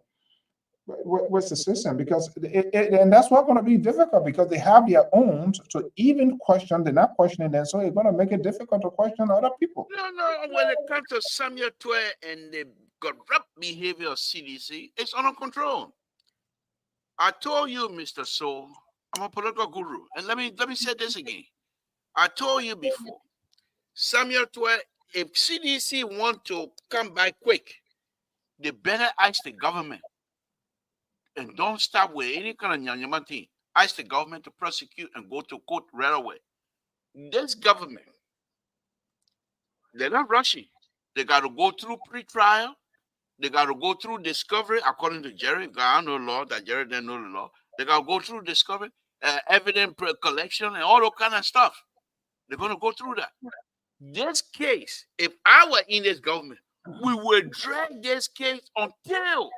What's the system? Because and that's what's going to be difficult because they have their own to even question. They're not questioning them, so it's going to make it difficult to question other people. No. When it comes to Samuel Twe and the corrupt behavior of CDC, it's under control. I told you, Mr. Soul, I'm a political guru, and let me say this again. I told you before, Samuel Twe, if CDC want to come back quick, they better ask the government. And don't stop with any kind of nyanyama thing. Ask the government to prosecute and go to court right away. This government, they're not rushing. They got to go through pre-trial. They got to go through discovery, according to Jerry. I know law, that Jerry didn't know the law. They got to go through discovery, evidence collection, and all that kind of stuff. They're going to go through that. This case, if I were in this government, we would drag this case until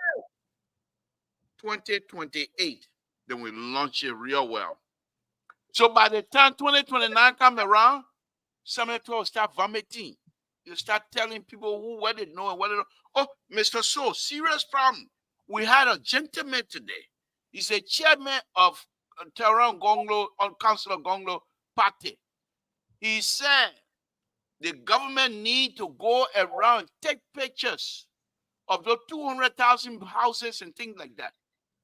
2028, then we launch it real well. So by the time 2029 come around, Samuel Twe will start vomiting. You start telling people what they know and what they don't. Oh, Mr. So, serious problem. We had a gentleman today. He's a chairman of Tehran Gonglo, Councilor Gonglo Party. He said the government need to go around, take pictures of the 200,000 houses and things like that.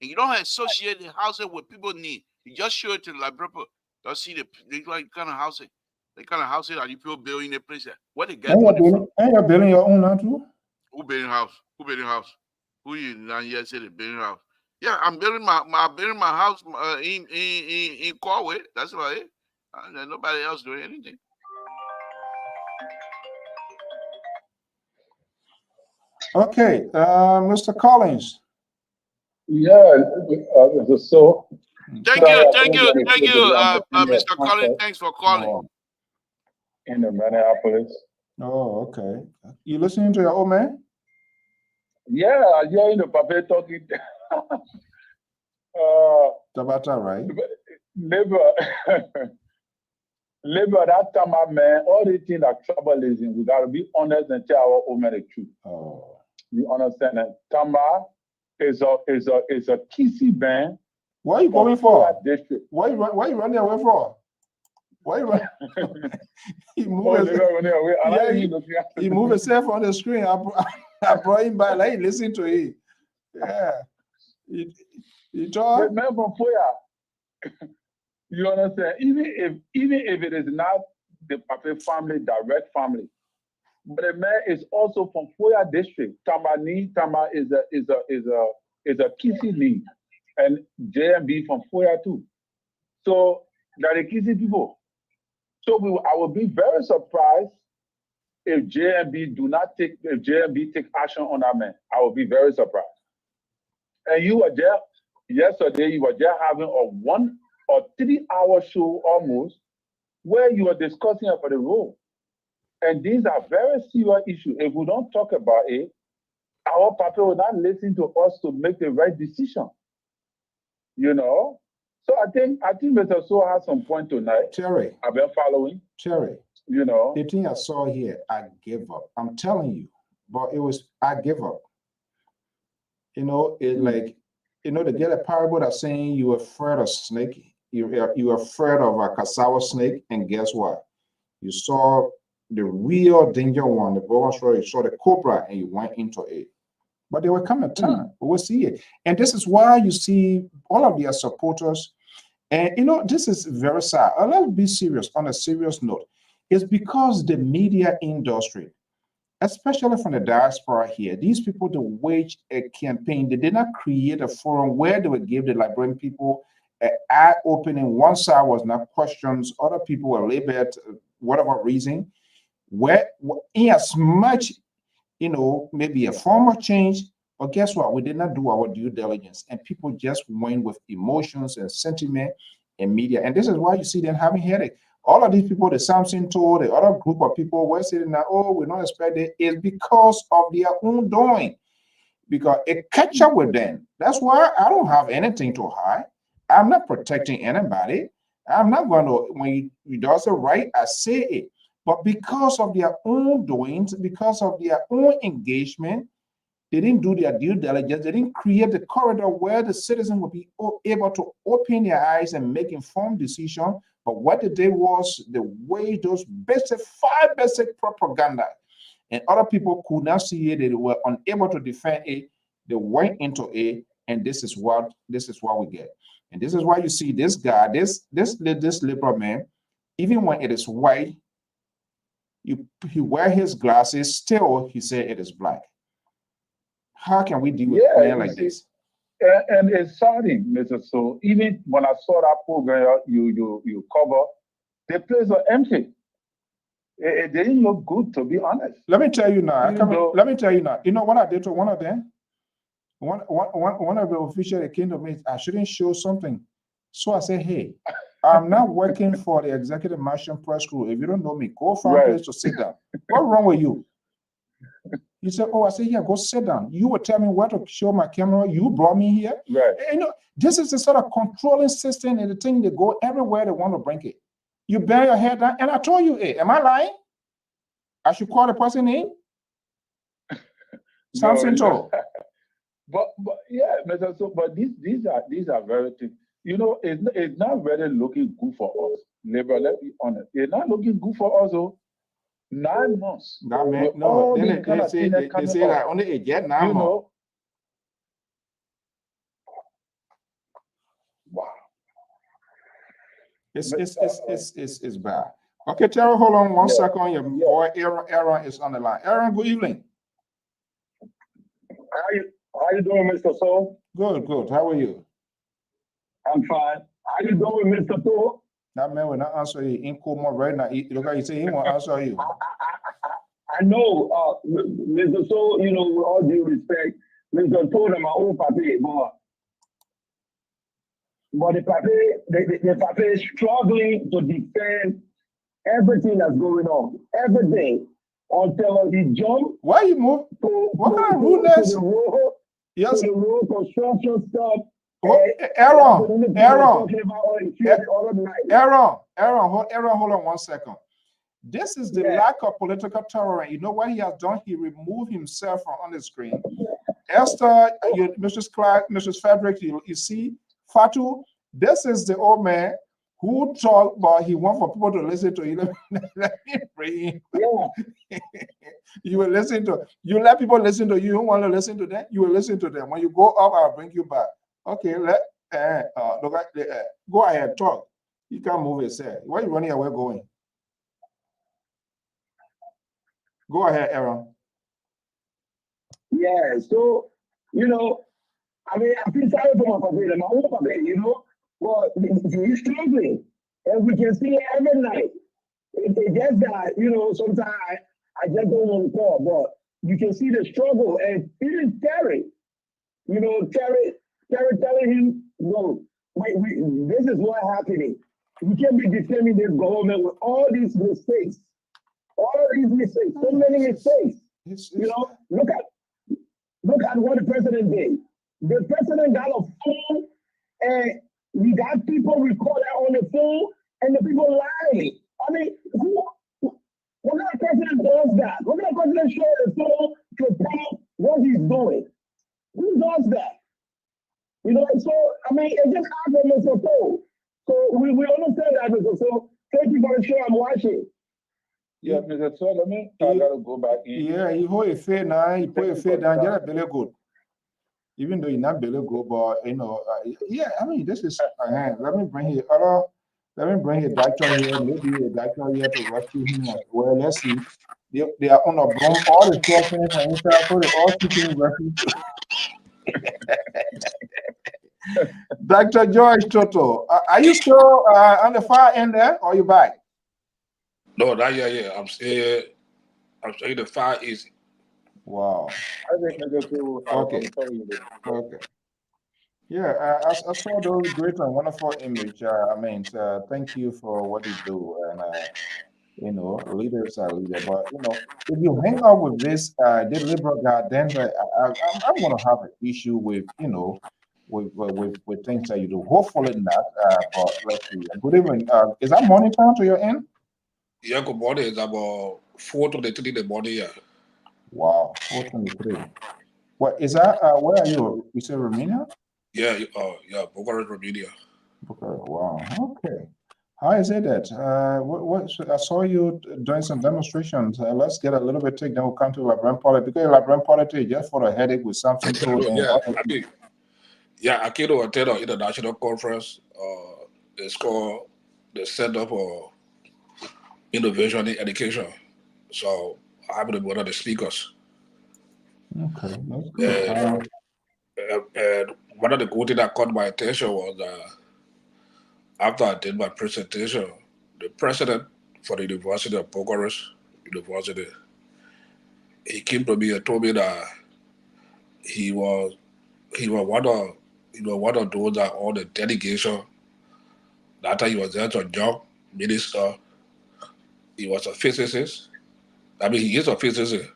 And you don't associate the housing with people need. You just show it to the library. Don't see the kind of housing. The kind of housing that you people building a place there. What they get money from? And you're building your own now too? Who building house? Who building house? Who you not yet say they building house? Yeah, I'm building my house in Corway. That's about it. There's nobody else doing anything. Okay, Mr. Collins. Yeah, so. Thank you, Mr. Collins. Thanks for calling. In Minneapolis. Oh, okay. You listening to your old man? Yeah, you're in the puppet talking. Tabata, right? Labor, that time, man, all the things that trouble is in, we got to be honest and tell our own man the truth. Oh. You understand that? Tama is a kissy band. What are you going for? District. Why you running away for? Why you running? He moved he moved himself on the screen. I brought him by, like, listen to it. Yeah. You talk? Remember, you understand? Even if it is not the Pape family, direct family, but the man is also from Foya district. Tama is a Kisi league, and JMB from Foya too. So they're the Kisi people. So I would be very surprised if JMB take action on that man. I would be very surprised. And you were there yesterday. You were there having a 1 or 3 hour show almost, where you were discussing about the role. And these are very serious issues. If we don't talk about it, our Papa will not listen to us to make the right decision. You know? So I think Mr. So has some point tonight. Terry. I've been following. Terry. You know? The thing I saw here, I gave up. I'm telling you. But I gave up. You know, they get a parable that's saying you're afraid of snake. You're afraid of a cassava snake, and guess what? You saw the real danger one, the bogus story, you saw the cobra and you went into it. But there will come a time, we will see it. And this is why you see all of their supporters. And this is very sad. Let's be serious on a serious note. It's because the media industry, especially from the diaspora here, these people, they wage a campaign. They did not create a forum where they would give the Liberian people eye-opening. One side was not questions. Other people were labeled whatever reason. Where in as much, maybe a form of change, but guess what? We did not do our due diligence, and people just went with emotions and sentiment and media. And this is why you see them having headache. All of these people, the Samson told, the other group of people were saying that, oh, we don't expect it. It's because of their own doing, because it catch up with them. That's why I don't have anything to hide. I'm not protecting anybody. I'm not going to, when you does it right, I say it. But because of their own doings, because of their own engagement, they didn't do their due diligence. They didn't create the corridor where the citizen would be able to open their eyes and make informed decisions. But what they did was the way those five basic propaganda, and other people could not see it. They were unable to defend it. They went into it, and this is what we get. And this is why you see this guy, this liberal man, even when it is white, he wear his glasses. Still, he said it is black. How can we deal with a man like this? And it's saddening, Mr. So even when I saw that program you cover, the place was empty. It didn't look good, to be honest. Let me tell you now. Let me tell you now. You know what I did to one of them? One of the officials that came to me, I shouldn't show something. So I said, hey, I'm not working for the Executive Martian Press Crew. If you don't know me, go find a place to sit down. What's wrong with you? He said, oh, I said, yeah, go sit down. You will tell me where to show my camera. You brought me here. Right. This is the sort of controlling system and the thing they go everywhere they want to bring it. You bury your head down. And I told you, hey, am I lying? I should call the person in? Something told. But yeah, Mr. So, but these are very things. It's not really looking good for us. Labor, let's be honest. It's not looking good for us, though. 9 months. No, man, no. They say that only a get 9 months. Wow. It's bad. Okay, Terry, hold on one second. Your boy Aaron is on the line. Aaron, good evening. How you doing, Mr. Soul? Good. How are you? I'm fine. How you doing, Mr. Soul? That man will not answer you in coma right now. Look how you say he won't answer you. I know, Mr. Soul, with all due respect, Mr. Soul and my own papi, but the papi is struggling to defend everything that's going on. Everything. Until he jumped. Why you move? What kind of rudeness? Yes. The road construction stuff. Aaron, hold on 1 second. This is the lack of political tolerance. You know what he has done? He removed himself from on the screen. Esther, Mrs. Clark, Mrs. Frederick, you see, Fatu, this is the old man who talked, but he wants for people to listen to you. Let me bring You will listen to, you let people listen to you. You don't want to listen to them, you will listen to them. When you go up, I'll bring you back. Okay, go ahead, talk. You can't move it, sir. Why are you running away going? Go ahead, Aaron. Yeah, so, I feel sorry for my own family, but he's struggling. And we can see it every night. It's just that, sometimes I just don't want to call, but you can see the struggle. And even Terry, Terry telling him, no, this is what happening. We can't be defending this government with all these mistakes. So many mistakes. Look at what the president did. The president got a phone and we got people recorded on the phone and the people lying. What kind of president does that? What kind of president shows the phone to prove what he's doing? Who does that? So, it's just hard for Mr. Soul. So, we understand that, Mr. Soul. Thank you for the show I'm watching. Yeah, Mr. Soul, I gotta go back in. Yeah, he hold a fair now, he put a fair down, get a belly good. Even though he's not belly good, but, this is, let me bring here, doctor here, maybe a doctor here to rescue him as well. Let's see. They are on a broom, all the questions are inside, so they all keeping refuge. Dr. George Toto, are you still on the far end there, or are you back? No, not yet. Yeah, I'm still the fire is. Wow. Okay. Okay. Yeah, I saw those great and wonderful image. I mean, thank you for what you do. And leaders are leaders. But if you hang out with this the liberal guy, then I'm going to have an issue with with things that you do. Hopefully not. But let's see. Good evening. Is that morning time to your end? Yeah, good morning. It's about 4:23 in the morning. Yeah. Wow, 4:23. What is that? Where are you? You say Romania? Yeah, Bucharest, Romania. Wow. Okay. How is it that I saw you doing some demonstrations? Let's get a little bit take, then we'll come to LeBron politics. Because LeBron politics just for a headache with something to I came to attend an international conference. It's called the Center for Innovation in Education. So I happen to be one of the speakers. Okay, that's good. And one of the good things that caught my attention was after I did my presentation, the president for the University of Bucharest University, he came to me and told me that he was one of those that all the delegation. That time he was just a young minister. He was a physicist. I mean, he is a physicist.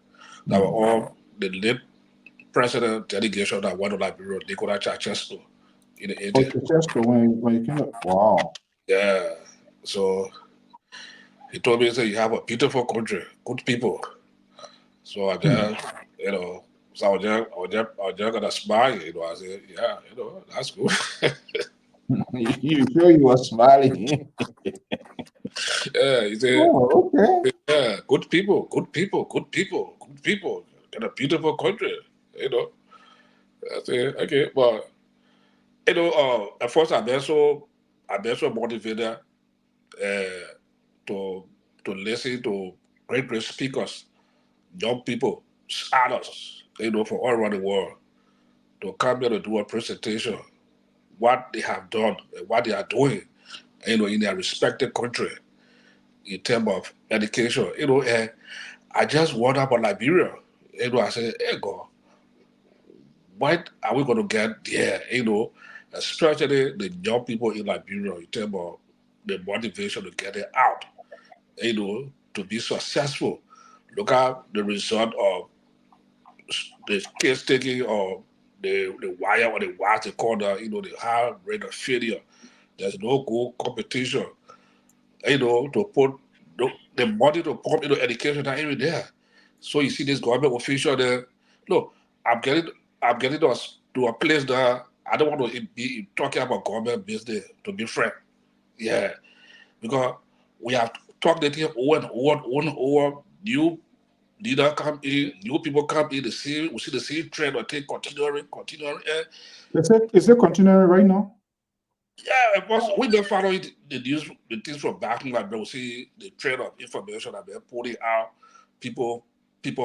That were all the late president delegation that went to Liberia. They could actually Chester in the 80s. Chester when you came up. Wow. Yeah. So he told me, he said, you have a beautiful country, good people. So I just, so I was just gonna smile, I said, yeah, that's good. You sure you were smiling? Yeah, he said, okay. Yeah, good people. Got a beautiful country, I said, okay, but at first I've been so motivated to listen to great speakers, young people, artists, from all around the world, to come here to do a presentation, what they have done, what they are doing, in their respective country in terms of education, and I just wonder about Liberia. I said, hey God, what are we going to get there? Especially the young people in Liberia in terms of the motivation to get it out, to be successful. Look at the result of the case taking or the wire or the wires they call the high rate of failure. There's no good competition, to put the money to pump into education not even there. So you see this government official there. Look, I'm getting us to a place that I don't want to be talking about government business, to be frank. Yeah. Because we have talked it here over and over. New leader come in, new people come in, we see the same trend or take continuing. Is it continuing right now? Yeah, of course, we been following the news, the things from back in like we see the trend of information that they're putting out, people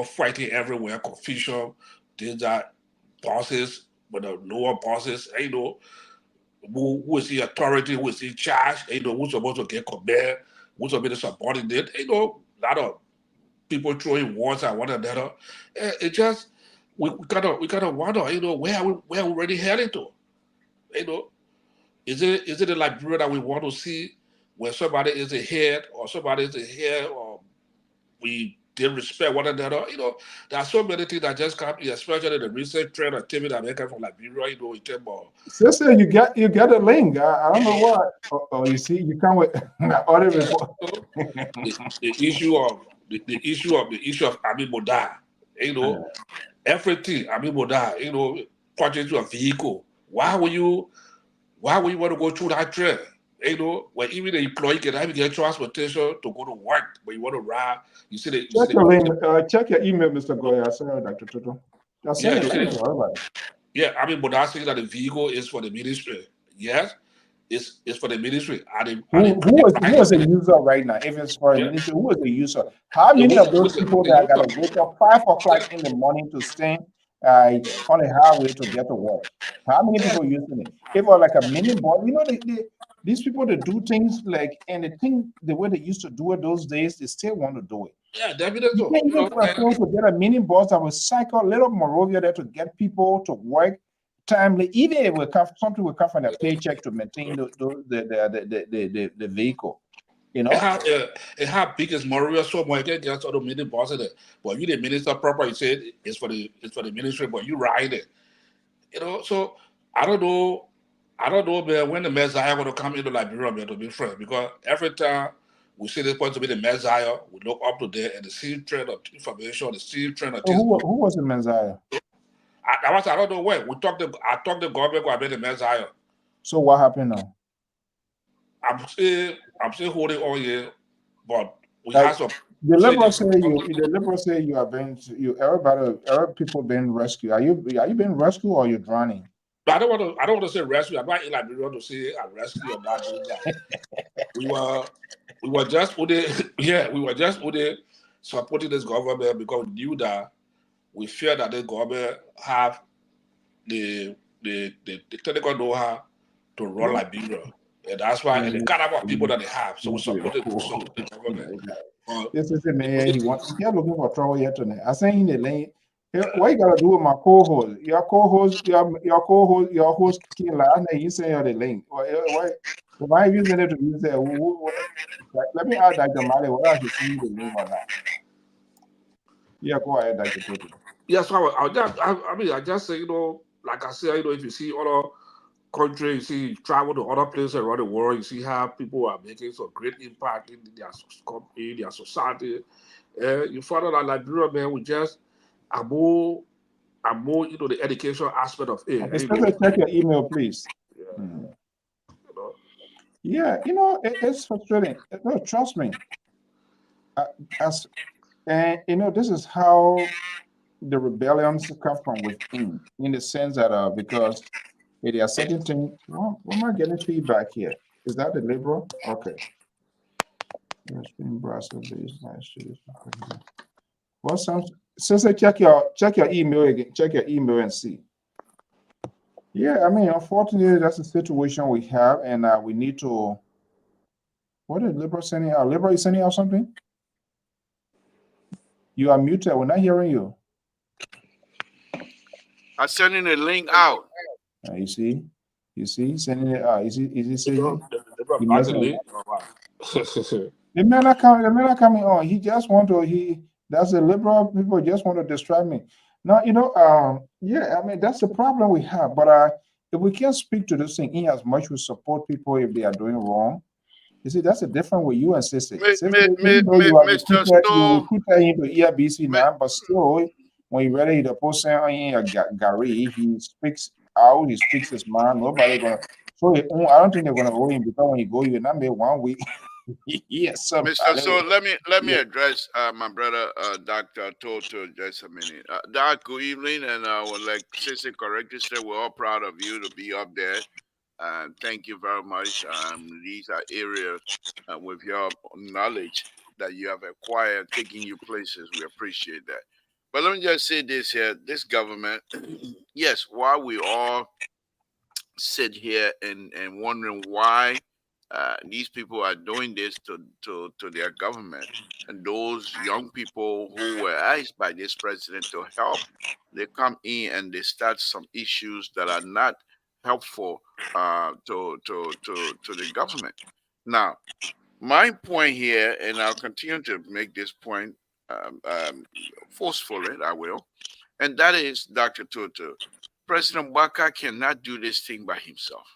fighting everywhere, confusion, things that bosses, but the lower bosses, who is the authority, who is in charge, who's supposed to get command, who's supposed to subordinate, a lot of people throwing words at one another. It just we gotta wonder, where are we really heading to? Is it a Liberia that we want to see where somebody is ahead or somebody is ahead or we didn't respect one another? There are so many things that just come in, especially the recent trend activity that they come from Liberia, in terms of. Sister, you got a link. I don't know why. Oh, you see, you come with other report. the issue of Ami Moda, everything Ami Moda, purchase to a vehicle. Why would you want to go through that trend? When even the employee can even get transportation to go to work, but you want to ride, you see the check your link. Check your email, Mr. Goya. Sorry, Dr. Toto. Yeah, I mean, but I saying that the vehicle is for the ministry. Yes, it's for the ministry. Who is a user right now? If it's for the ministry, who is the user? How many of those people that got to wake up 5 o'clock in the morning to stand on the highway to get to work. How many people using it? If it was like a mini bus, these people that do things like, and the way they used to do it those days, they still want to do it. Yeah, definitely. You can't even afford to get a mini bus that will cycle a little Morovia there to get people to work timely, even if something will come from their paycheck to maintain the vehicle. It have biggest Maria so much get just other mini boss in it. But you the minister proper, you said it's for the ministry, but you ride it. So I don't know, man, when the Messiah gonna come into Liberia, man, to be frank, because every time we see this point to be the Messiah, we look up to there and the same trend of information, the same trend of So who was the Messiah? I don't know when. I talked the government about the Messiah. So what happened now? I'm still holding on here, but we Like, have some. The liberals say you are being every people being rescued. Are you being rescued or you're drowning? But I don't want to say rescue. I'm not in Liberia to say a rescue or not doing that. we were just put it, yeah, we were just put it supporting this government because we knew that we fear that the government have the technical know-how to run Liberia. And that's why, and the caliber of people that they have. So we supported the government. This is the man. He kept looking for trouble here tonight. I sent him the lane. What you gotta do with my co-host? Your co-host, your host came last night. You sent her the link. Why are you using it to use that? Let me add Dr. Mali. What I should send you the link or not? Yeah, go ahead, Dr. Toto. Yes, I just say, like I said, if you see other country, you see, you travel to other places around the world, you see how people are making some great impact in their society. You find out that Liberia, man, we just are more, the education aspect of it. Okay, check your email, please. Yeah. Yeah, it's frustrating. No, trust me. This is how the rebellions come from within, in the sense that because there are certain things. Well, am I getting feedback here? Is that the liberal? Okay. Well, Sister, check your email again. Check your email and see. Yeah, I mean, unfortunately, that's the situation we have, and we need to. What is Liberal sending out? Liberal is sending out something? You are muted. We're not hearing you. I'm sending a link out. You see, sending it out. Is he saying? The man are coming on. He just want to. That's the liberal people just want to distract me. Now, yeah, I mean that's the problem we have. But if we can't speak to this thing in as much we support people if they are doing wrong. You see, that's a different way you insist it. Even though you are recruited into ERBC now, but still, when you ready to post in a Gary, he speaks out, he speaks his mind. Nobody gonna. So I don't think they're gonna hold him because when you go, you're not made 1 week. Yes, Mr. So let me address my brother Dr. Toto just a minute. Doc, good evening, and like Sissy correctly said, we're all proud of you to be up there. Thank you very much. These are areas with your knowledge that you have acquired, taking you places. We appreciate that. But let me just say this here: this government, yes, while we all sit here and wondering why these people are doing this to their government, and those young people who were asked by this president to help, they come in and they start some issues that are not helpful to the government. Now, my point here, and I'll continue to make this point forcefully, I will, and that is, Dr. Tutu, President Baka cannot do this thing by himself.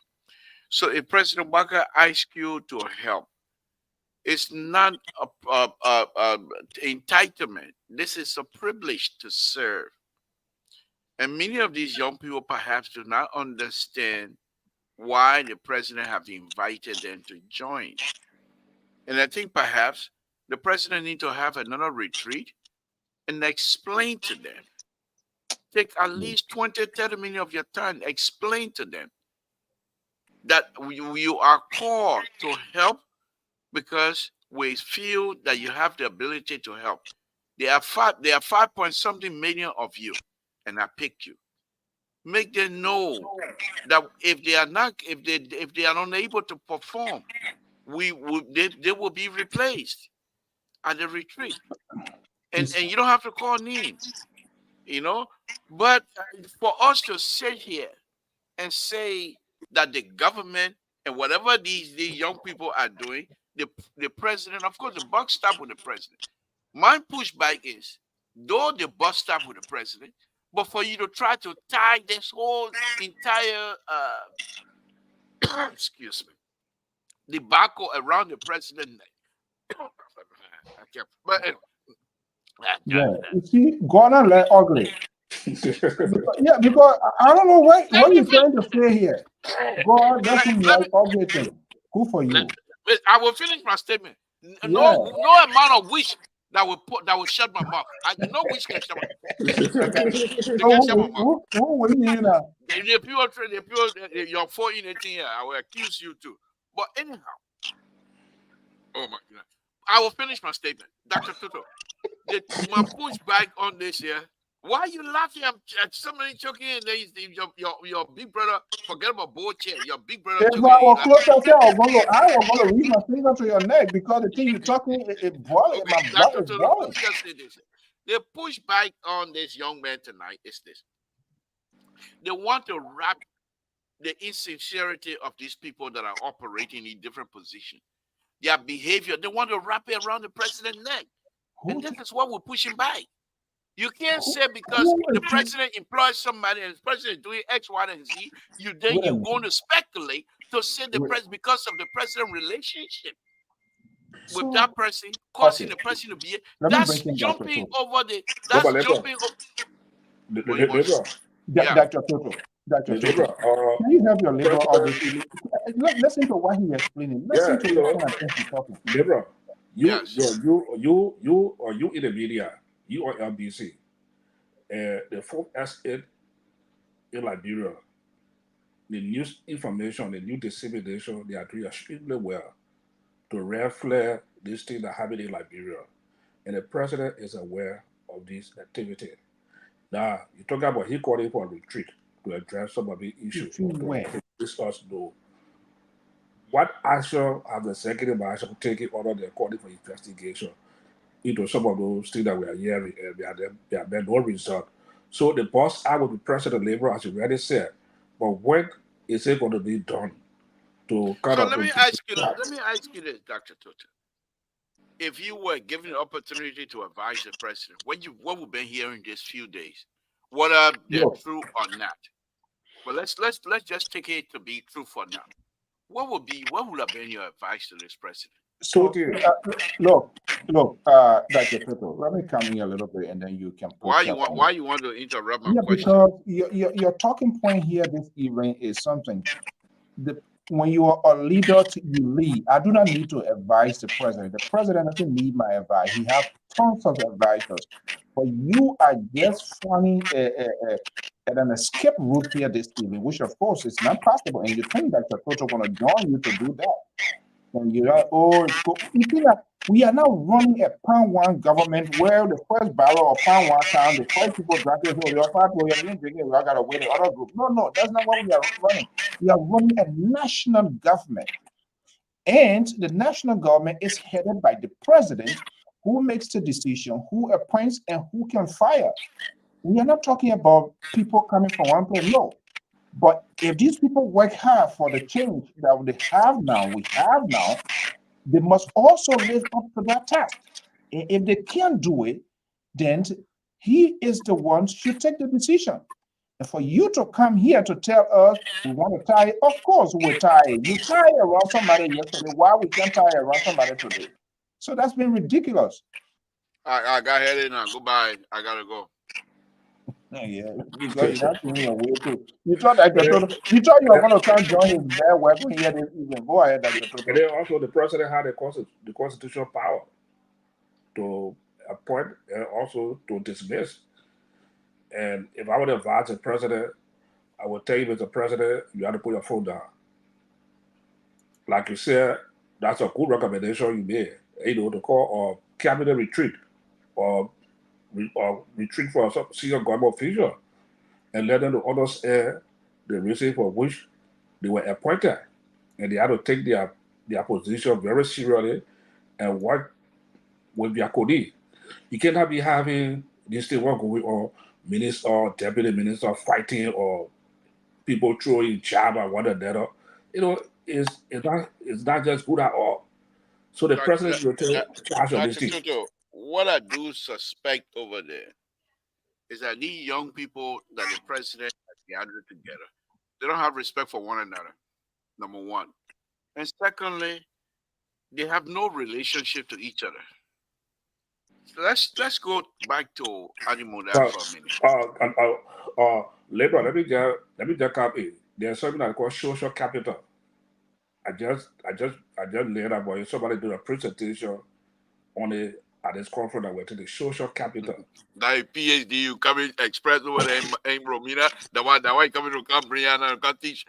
So if President Baka asks you to help, it's not a entitlement. This is a privilege to serve. And many of these young people perhaps do not understand why the president have invited them to join. And I think perhaps the president need to have another retreat and explain to them. Take at least 20, 30 minutes of your time, explain to them that you are called to help because we feel that you have the ability to help. There are 5 point something million of you, and I picked you. Make them know that if they are unable to perform, they will be replaced at the retreat. And you don't have to call names, But for us to sit here and say that the government and whatever these young people are doing, the president, of course, the buck stops with the president. My pushback is, though the buck stops with the president, but for you to try to tie this whole entire excuse me, debacle around the president. I can't, but anyway, Yeah, you see, Gordon like ugly. because I don't know what you're trying to say here. God doesn't like ugly things. Good for you. I will finish my statement. No amount of wish that will shut my mouth. No wish can shut my mouth. What do you mean now? The pure, you're 14, 18 here. I will accuse you too. But anyhow, oh my God, I will finish my statement, Dr. Tutu. My pushback on this here. Why are you laughing at somebody choking in? Your big brother, forget about board chair. Your big brother choking in. I was going to reach my finger to your neck because the thing you're talking, it boils. My blood is boiling. Let me just say this. The pushback on this young man tonight is this. They want to wrap the insincerity of these people that are operating in different positions. Their behavior, they want to wrap it around the president's neck. And this is what we're pushing back. You can't say because the president employs somebody and the president is doing X, Y, and Z, you're going to speculate to say the president because of the president relationship with that person, causing the person to be. That's jumping over the. That's jumping over. Dr. Toto. Dr. Toto. Can you have your liberal audience? Listen to what he's explaining. Listen to what he's talking. Liberal, you in the media. You are LBC. The fourth estate in Liberia, the news information, the new dissemination, they are doing extremely well to reflect this thing that happened in Liberia. And the president is aware of this activity. Now, you talk about he calling for a retreat to address some of the issues. This us know. What action have the executive branch taken under the calling for investigation into some of those things that we are hearing, and there have been no result. So the boss out with the president of labor, as you already said, but when is it going to be done to kind of? Let me ask you this, Dr. Tutu. If you were given the opportunity to advise the president, what we've been hearing these few days, whether they're true or not, but let's just take it to be true for now. What would have been your advice to this president? So, look, Dr. Toto, let me come in a little bit, and then you can. Why you want to interrupt my question? Because your talking point here this evening is something. When you are a leader, you lead. I do not need to advise the president. The president doesn't need my advice. He has tons of advisors. But you are just finding at an escape route here this evening, which of course is not possible. And you think that Dr. Toto going to join you to do that. And you're like, you see that we are now running a pound one government where the first barrel of pound one town, the first people drinking, we got to wait the other group. No, that's not what we are running. We are running a national government. And the national government is headed by the president, who makes the decision, who appoints, and who can fire. We are not talking about people coming from one place, no. But if these people work hard for the change that we have now, they must also live up to that task. If they can't do it, then he is the one should take the decision. And for you to come here to tell us we want to tie, of course we're tired. You tie around somebody yesterday, why we can't tie around somebody today? So that's been ridiculous. I got headed now. Goodbye. I gotta go. Yeah, because you're not doing your way too. You thought you were going to come join his bad weapon here this evening. Go ahead, Dr. Toto. And then also the president had the constitutional power to appoint and also to dismiss. And if I would advise the president, I would tell you, Mr. President, you have to put your phone down. Like you said, that's a good recommendation you made. To call a cabinet retreat or retreat for some senior government official and let them to understand the reason for which they were appointed. And they had to take their position very seriously and work with their colleagues. You cannot be having this thing going on, minister or deputy minister fighting or people throwing jab at one another. It's not just good at all. So the president will take charge of this Dr. thing. Toto, what I do suspect over there is that these young people that the president has gathered together, they don't have respect for one another, number one. And secondly, they have no relationship to each other. So let's go back to animal that for a minute. Later, let me just come in. There's something that called social capital. I just laid out about it. Somebody do a presentation on it at this conference that went to the social capital. That PhD you coming express over there in Romina, the one coming to come Brianna and come teach.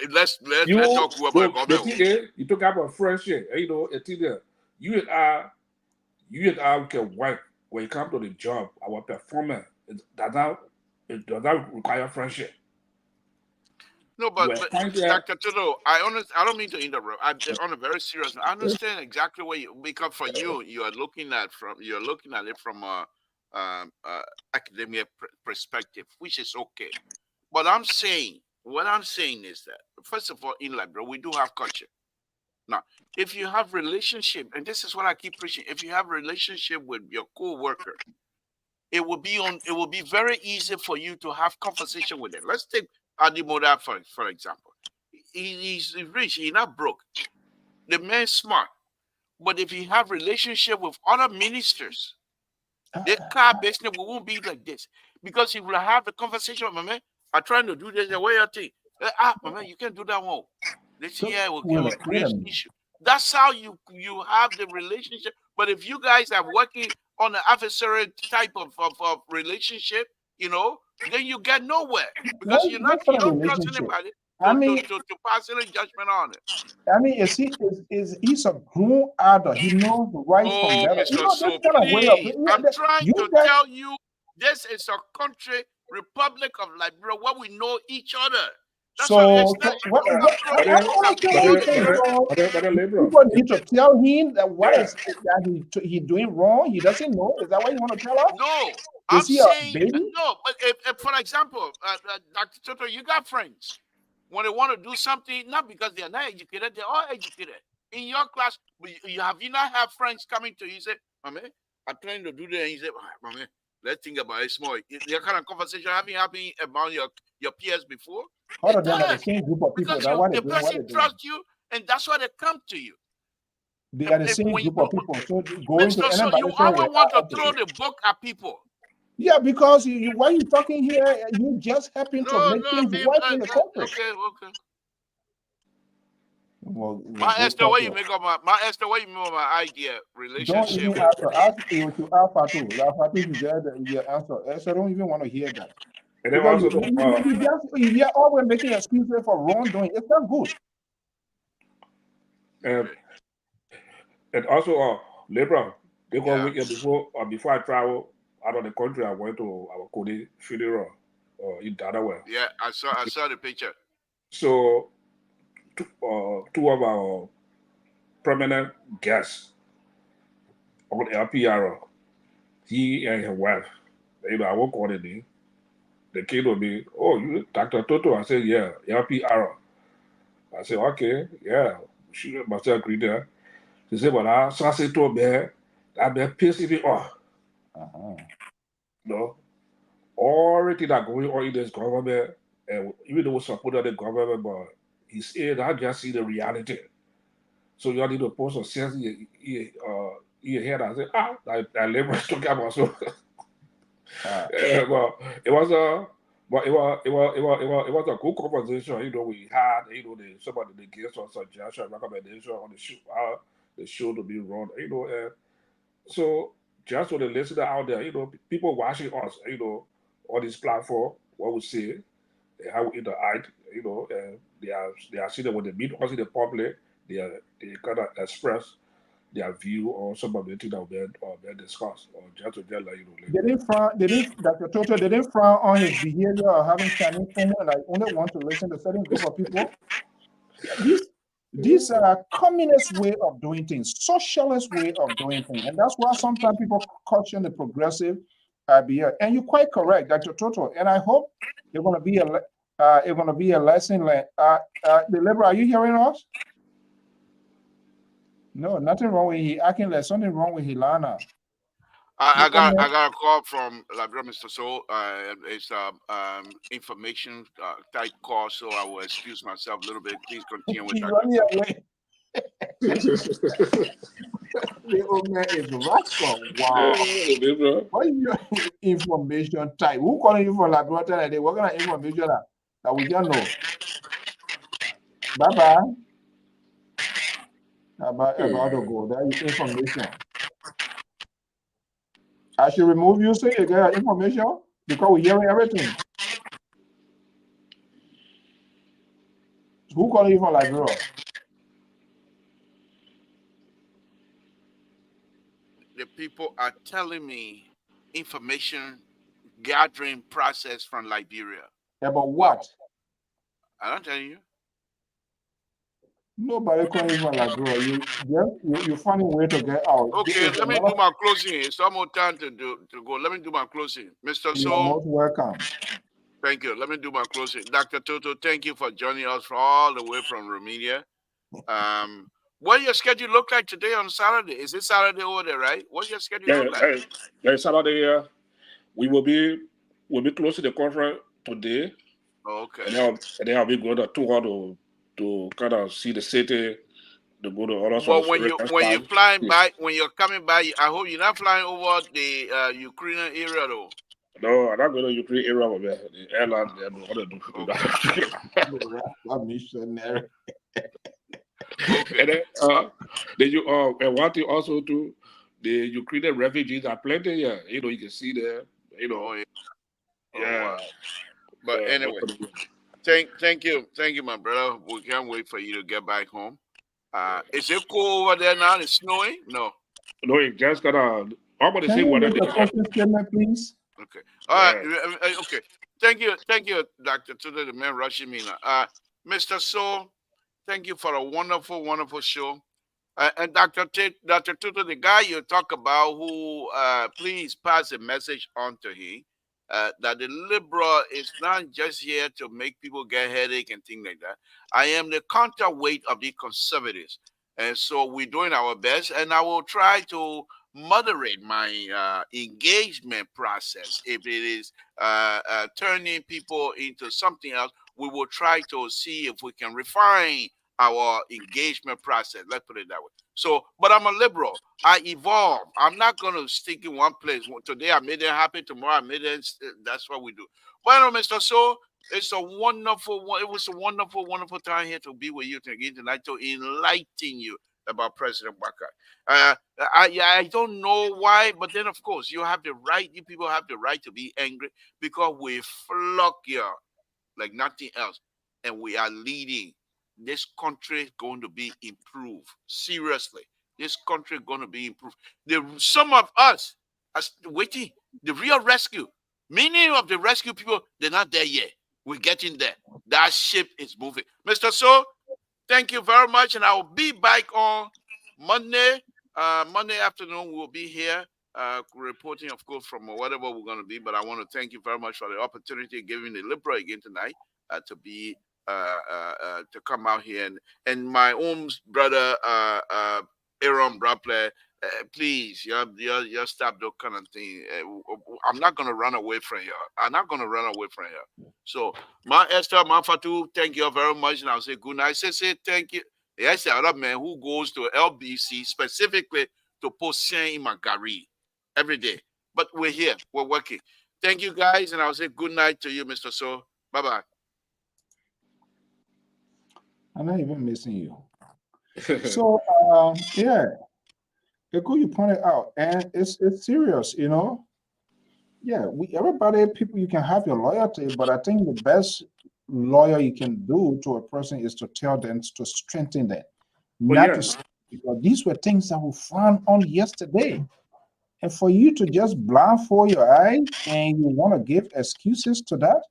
Let's talk about government. You talk about friendship. You and I can work when you come to the job. Our performance it does not require friendship. No, but Dr. Toto, I don't mean to interrupt. I'm on a very serious. I understand exactly what you, because for you are looking at it from a academic perspective, which is okay. But what I'm saying is that first of all, in Liberia, we do have culture. Now, if you have relationship, and this is what I keep preaching, if you have relationship with your co-worker, it will be very easy for you to have conversation with them. Let's take Adimoda for example. He's rich, he's not broke. The man's smart. But if you have relationship with other ministers, the car business won't be like this. Because he will have the conversation with my man, I'm trying to do this the way I think. My man, you can't do that one. This year will create issue. That's how you have the relationship. But if you guys are working on an adversarial type of relationship, then you get nowhere because you don't trust anybody to pass any judgment on it. I mean, he's a grown adult. He knows right from better. Mr. I'm trying to tell you, this is a country, Republic of Liberia, where we know each other. That's people need to tell him that what is that he doing wrong. He doesn't know. Is that what you want to tell us? No, I'm saying no. But if, for example, Dr. Toto, you got friends when they want to do something, not because they are not educated, they're all educated. In your class, have you not have friends coming to you say, "Mama, I'm trying to do that," and you say, "Mama, let's think about it small." Your kind of conversation having about your peers before. How are the same group of people? Because the person trusts you, and that's why they come to you. They are the same group of people. So going to so you always want to throw the book at people. Yeah, because why you talking here? You just happen to make things work in the country. Okay. Well, my Esther, what you make of my idea relationship? Don't even ask you to Alpha too. Alpha too is the answer. Esther don't even want to hear that. And then also, you're always making excuses for wrongdoing. It's not good. And also, Libra, they go weekend before I travel out of the country. I went to our Cody funeral in Danaware. Yeah, I saw the picture. So, two of our prominent guests on LPR, he and his wife, I won't call it name. They came to me, "Oh, you Dr. Toto?" I said, "Yeah, LPR." I said, "Okay, yeah." She must have agreed there. She said, "But I said to me, that be pissing me off." No, everything that going on in this government, and even though we support the government, but he said, "I just see the reality." So you need to post a sense in your head. I said, that labor is talking about so. Well, it was a good conversation. We had somebody they gave some suggestion, recommendation on the show to be run. So just for the listener out there, people watching us, on this platform, what we say, how we interact, and they are seeing that when they meet us in the public, they kind of express their view on some of the things that were discussed, or just to let you know. Dr. Toto, they didn't frown on his behavior of having Chinese phone and I only want to listen to certain group of people. These are communist way of doing things, socialist way of doing things. And that's why sometimes people caution the progressive behavior. And you're quite correct, Dr. Toto. And I hope it's going to be a lesson. The Liberal, are you hearing us? No, nothing wrong with he acting like something wrong with Hilana. I got a call from Mr. So. It's information type call, so I will excuse myself a little bit. Please continue with that. The old man is rascal. Wow. What is your information type? Who calling you from laboratory? What kind of information that we don't know? Bye-bye. About to go. That is information. I should remove you so you get information because we're hearing everything. Who calling you from Liberia? The people are telling me information gathering process from Liberia. About what? I don't tell you. Nobody calling you from Liberia. You find a way to get out. Okay, let me do my closing. It's almost time to go. Let me do my closing. Mr. You're most welcome. Thank you. Let me do my closing. Dr. Toto, thank you for joining us from all the way from Romania. What your schedule look like today on Saturday? Is it Saturday over there, right? What's your schedule look like? Yeah, Saturday. We will be closing the conference today. Okay. And then I'll be going to tour to kind of see the city, to go to other. Well, when you're flying by, when you're coming by, I hope you're not flying over the Ukrainian area though. No, I'm not going to Ukraine area over there. The airline, they don't want to do that. Missionary. Okay. And one thing also too, the Ukrainian refugees are plenty here. You know, you can see there. You know. Wow. But anyway, thank you, my brother. We can't wait for you to get back home. Is it cool over there now? It's snowing? No. No, it just gotta. I'm going to see what please. Okay. All right. Okay. Thank you, Dr. Tuda, the man rushing me now. Mr. So, thank you for a wonderful, wonderful show. And Dr. Tuda, the guy you talk about, who please pass a message on to him. That the liberal is not just here to make people get headache and things like that. I am the counterweight of the conservatives. And so we're doing our best, and I will try to moderate my engagement process. If it is turning people into something else, we will try to see if we can refine our engagement process. Let's put it that way. So, but I'm a liberal. I evolve. I'm not going to stick in one place. Today I made it happen. Tomorrow I made it. That's what we do. Well, Mr. So, it was a wonderful, wonderful time here to be with you again tonight to enlighten you about President Baka. I don't know why, but then of course you people have the right to be angry because we flock you like nothing else, and we are leading. This country is going to be improved. Seriously, this country is going to be improved. Some of us are waiting. The real rescue, many of the rescue people, they're not there yet. We're getting there. That ship is moving. Mr. So, thank you very much, and I will be back on Monday. Monday afternoon, we'll be here reporting, of course, from whatever we're going to be. But I want to thank you very much for the opportunity giving the Liberal again tonight to be. To come out here and my own brother Aaron Braple, please, you stop that kind of thing. I'm not gonna run away from you. So my Esther, my Fatu, thank you very much, and I'll say good night. Say thank you. Yes, the other man who goes to LBC specifically to post in my gari every day. But we're here, we're working. Thank you guys, and I'll say good night to you, Mr. So. Bye-bye. I'm not even missing you. So, yeah, you pointed out, and it's serious, you know. Yeah, people, you can have your loyalty, but I think the best lawyer you can do to a person is to tell them to strengthen them, not to because these were things that we found on yesterday. And for you to just blindfold your eyes and you want to give excuses to that,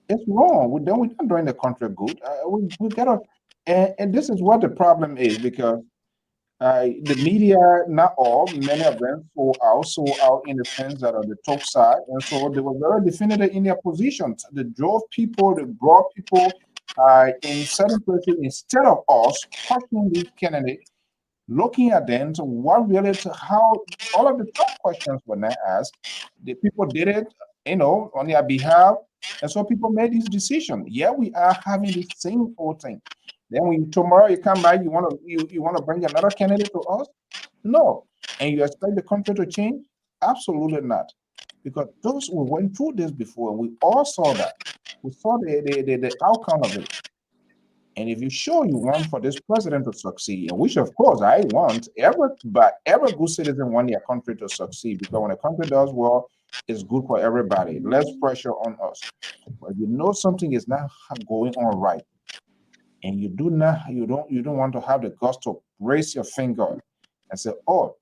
it's wrong. We're not doing the country good. We gotta, and this is what the problem is, because the media, not all, many of them sold out in the sense that on the top side, and so they were very definitive in their positions. They drove people, they brought people in certain places instead of us questioning these candidates, looking at them to what really to how all of the tough questions were not asked. The people did it, on their behalf, and so people made this decision. Yeah, we are having the same old thing. Then when tomorrow you come back, you want to bring another candidate to us? No. And you expect the country to change? Absolutely not. Because those we went through this before, and we all saw that. We saw the outcome of it. And if you show you want for this president to succeed, and which of course I want, every good citizen want their country to succeed, because when a country does well, it's good for everybody. Less pressure on us. But you know something is not going on right, and you don't want to have the guts to raise your finger and say, "Oh,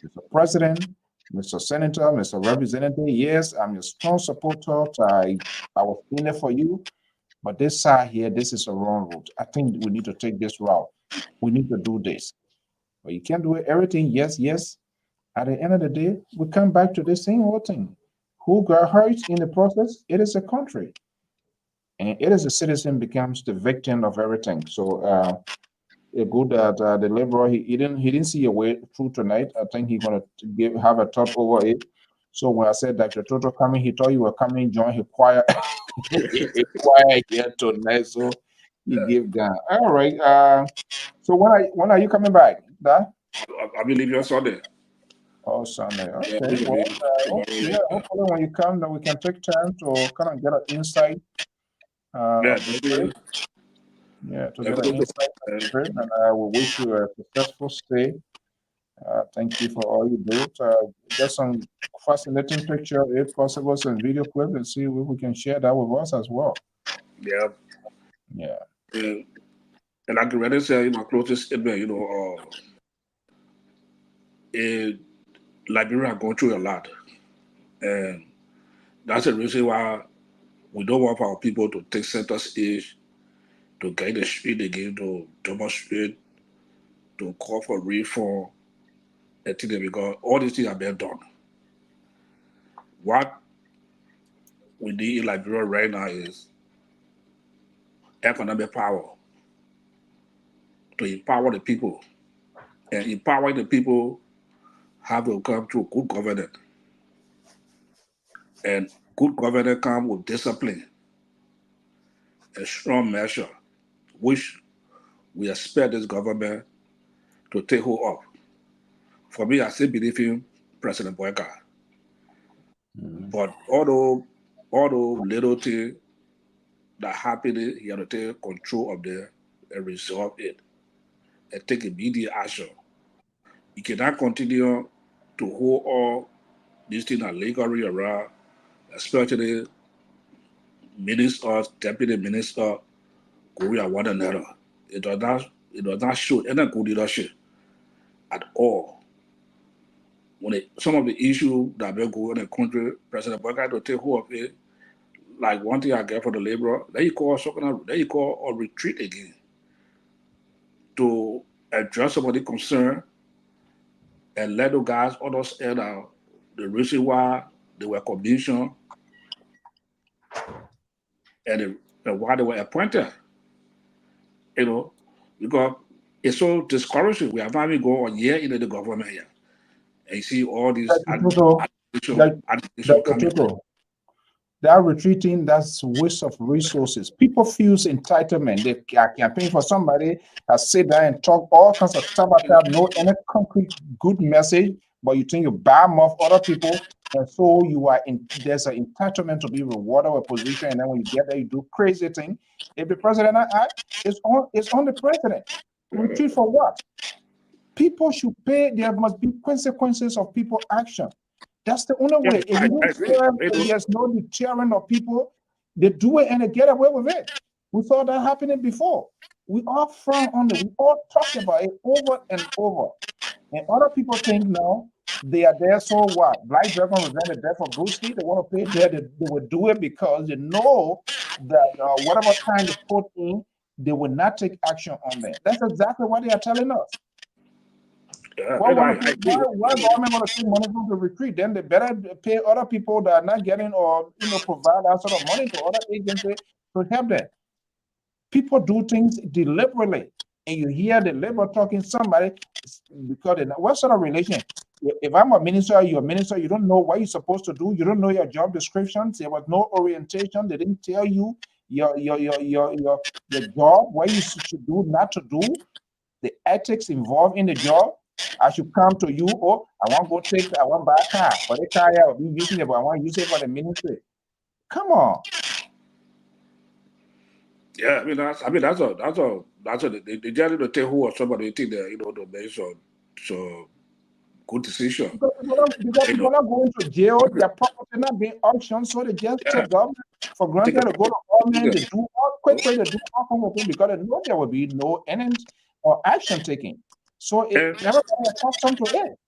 Mr. President, Mr. Senator, Mr. Representative, yes, I'm your strong supporter. I was in there for you. But this side here, this is a wrong route. I think we need to take this route. We need to do this." But you can't do everything. Yes, yes. At the end of the day, we come back to the same old thing. Who got hurt in the process? It is a country. And it is a citizen becomes the victim of everything. So it's good that the liberal he didn't see a way through tonight. I think he's gonna have a thought over it. So when I said Dr. Toto coming, he thought you were coming, join his choir. Quiet here tonight, so you give down. All right. So when are you coming back? That? I believe you're Sunday. Oh, Sunday. Yeah, Okay. Well, yeah. Hopefully, when you come, then we can take time to kind of get an insight yeah, of the trip. Yeah, to get an insight of the trip, and I will wish you a successful stay. Thank you for all you do. Get some fascinating picture, if possible, some video clip, and see if we can share that with us as well. Yeah. Yeah. And I can really say in my closest statement, in Liberia going through a lot. And that's the reason why we don't want our people to take center stage, to get the street again, to demonstrate, to call for reform, because all these things have been done. What we need in Liberia right now is economic power, to empower the people. And empowering the people have to come through good governance. And good governance comes with discipline, a strong measure, which we expect this government to take hold of. For me, I still believe in President Boyka. But although little things that happen, he had to take control of them and resolve it and take immediate action. You cannot continue to hold all these things legally around, especially ministers, deputy minister, going at one another. It does not show any good leadership at all. When some of the issues that have been going in the country, President Boyka to take hold of it. Like one thing I get for the labor, then you call a retreat again to address some of the concern and let the guys understand the reason why they were commissioned and why they were appointed. Because it's so discouraging. We have not even gone a year into the government here. And you see all these Dr. Toto, that retreating, that's waste of resources. People feel entitlement. They are campaigning for somebody that sit there and talk all kinds of stuff about no any concrete good message, but you think you bam off other people, and so there's an entitlement to be rewarded with position, and then when you get there, you do crazy thing. If the president act, it's on the president. Retreat for what? People should pay. There must be consequences of people action. That's the only way. If there's no deterrent of people, they do it and they get away with it. We saw that happening before. We all frown on it. We all talk about it over and over. And other people think now they are there, so what? Black Dragon revenge the death of Brewski. They want to pay there. They will do it because they know that whatever time they put in, they will not take action on that. That's exactly what they are telling us. Why government want to take money from the retreat? Then they better pay other people that are not getting or provide that sort of money to other agencies to help them. People do things deliberately, and you hear the labor talking somebody because what sort of relation? If I'm a minister, you're a minister, you don't know what you're supposed to do, you don't know your job descriptions, there was no orientation, they didn't tell you your job, what you should do, not to do, the ethics involved in the job. I should come to you, I want to buy a car, but the car I'll be using it, but I want to use it for the ministry. Come on. Yeah, I mean that's a the journey to tell who or somebody think that to make so good decision. Because people are not going to jail, their property not being auctioned, so they just take government for granted to go to government, they do all quickly, they do all kind of things because they know there will be no end or action taken. So everybody is accustomed to it.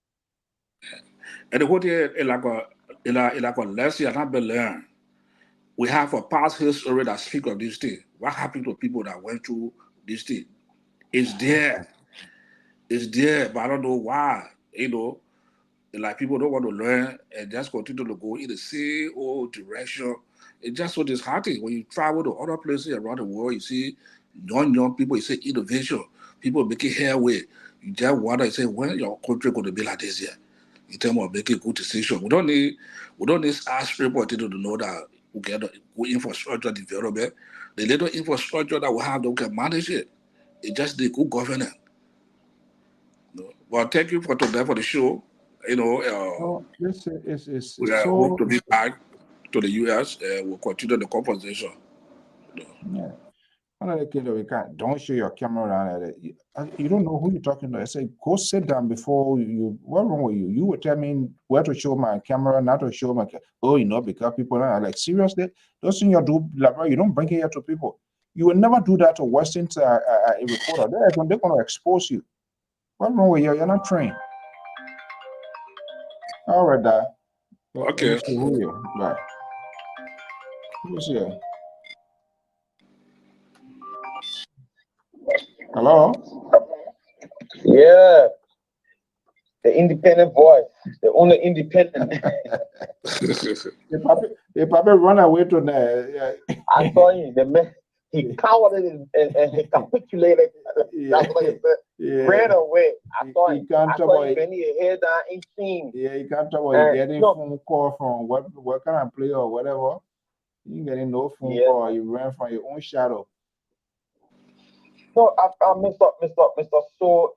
And what like a lesson not been learned. We have a past history that speak of this thing. What happened to people that went through this thing? It's there. It's there, but I don't know why. Like people don't want to learn and just continue to go in the same old direction. It's just so disheartening. When you travel to other places around the world, you see young people, you see innovation, people making headway. You just wonder, you say, when your country going to be like this here? In terms of making good decisions. We don't need ask people to know that we get good infrastructure development. The little infrastructure that we have, they can manage it. It's just the good governance. Well, thank you for today for the show. This is we so hope to be back to the US and we'll continue the conversation. Yeah. One of the kids we can't don't show your camera around at it. You don't know who you're talking to. I say, go sit down before you. What's wrong with you? You would tell me where to show my camera, not to show my. Because people are like, seriously, those things you do, you don't bring it here to people. You will never do that to Western a reporter. They're going to expose you. What's wrong with you? You're not trained. All right, Dad. Okay. Let me see who you. Bye. Who's here? Hello? Yeah. The independent voice. The only independent. They probably run away to the. I saw him. The man, he cowered and he capitulated. That's what he said. Yeah. Ran away. I saw him. I saw him it. bending his head down in shame. Yeah, you can't talk about getting phone call from what kind of play or whatever. You getting no phone call. You ran from your own shadow. No, Mr. So,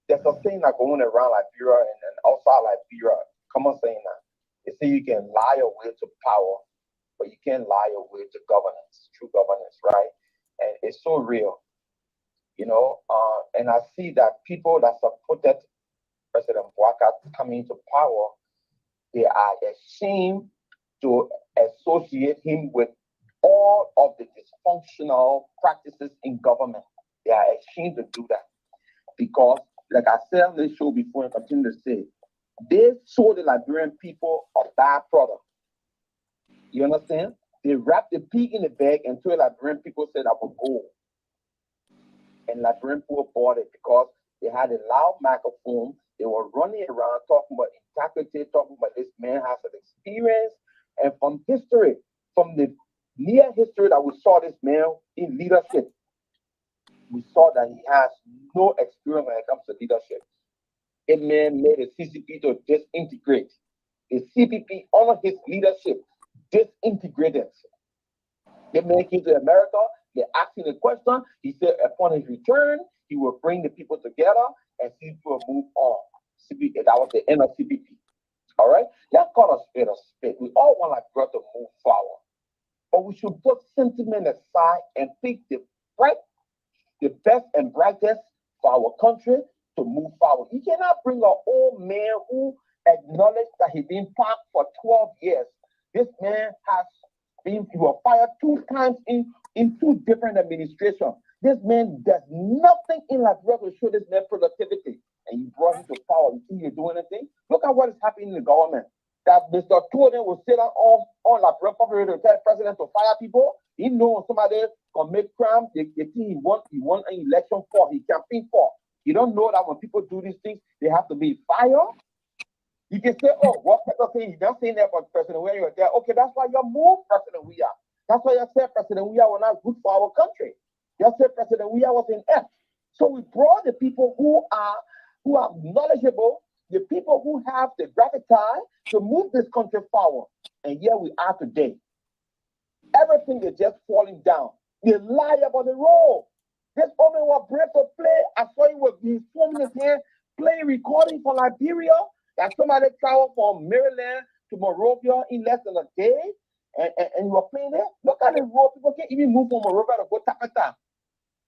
there's a thing that going around Liberia and outside Liberia. Come on, saying that. They say you can lie your way to power, but you can't lie your way to governance, true governance, right? And it's so real, and I see that people that supported President Bouaka coming to power, they are ashamed to associate him with all of the dysfunctional practices in government. They are ashamed to do that because, like I said on this show before and continue to say, they sold the Liberian people a bad product. You understand? They wrapped the pig in the bag and told Liberian people said that was gold. And Liberian people bought it because they had a loud microphone. They were running around talking about integrity, talking about this man has an experience. And from history, from the near history that we saw this man in leadership, we saw that he has no experience when it comes to leadership. A man made a CCP to disintegrate. The CPP, under his leadership, disintegrated. The man came to America, they asked him a question. He said upon his return, he will bring the people together and CPP will move on. CPP, that was the end of CPP. All right? Let's call a spade a spade. We all want Liberia to move forward. But we should put sentiment aside and pick the best and brightest for our country to move forward. You cannot bring an old man who acknowledged that he's been parked for 12 years. This man he was fired 2 times in in 2 different administrations. This man does nothing in Liberia to show this man productivity. And you brought him to power. You think you're doing anything? Look at what is happening in the government. That Mr. Torden will sit on Liberia Public to tell the president to fire people. He knows somebody commit crime, they think he won an election for, he campaigned for. You don't know that when people do these things, they have to be fired. You can say, oh, what people say, he's not saying that about President Weah, you're there. Okay, that's why you moved President Weah. That's why you said President Weah was not good for our country. You said President Weah was in F. So we brought the people who are knowledgeable, the people who have the gravitas to move this country forward. And here we are today. Everything is just falling down. They lie about the role. This woman was brave to play. I saw him with his phone in his hand, playing recording from Liberia. That somebody traveled from Maryland to Monrovia in less than a day, and you were playing there. Look at the road. People can't even move from Monrovia to go Tapata.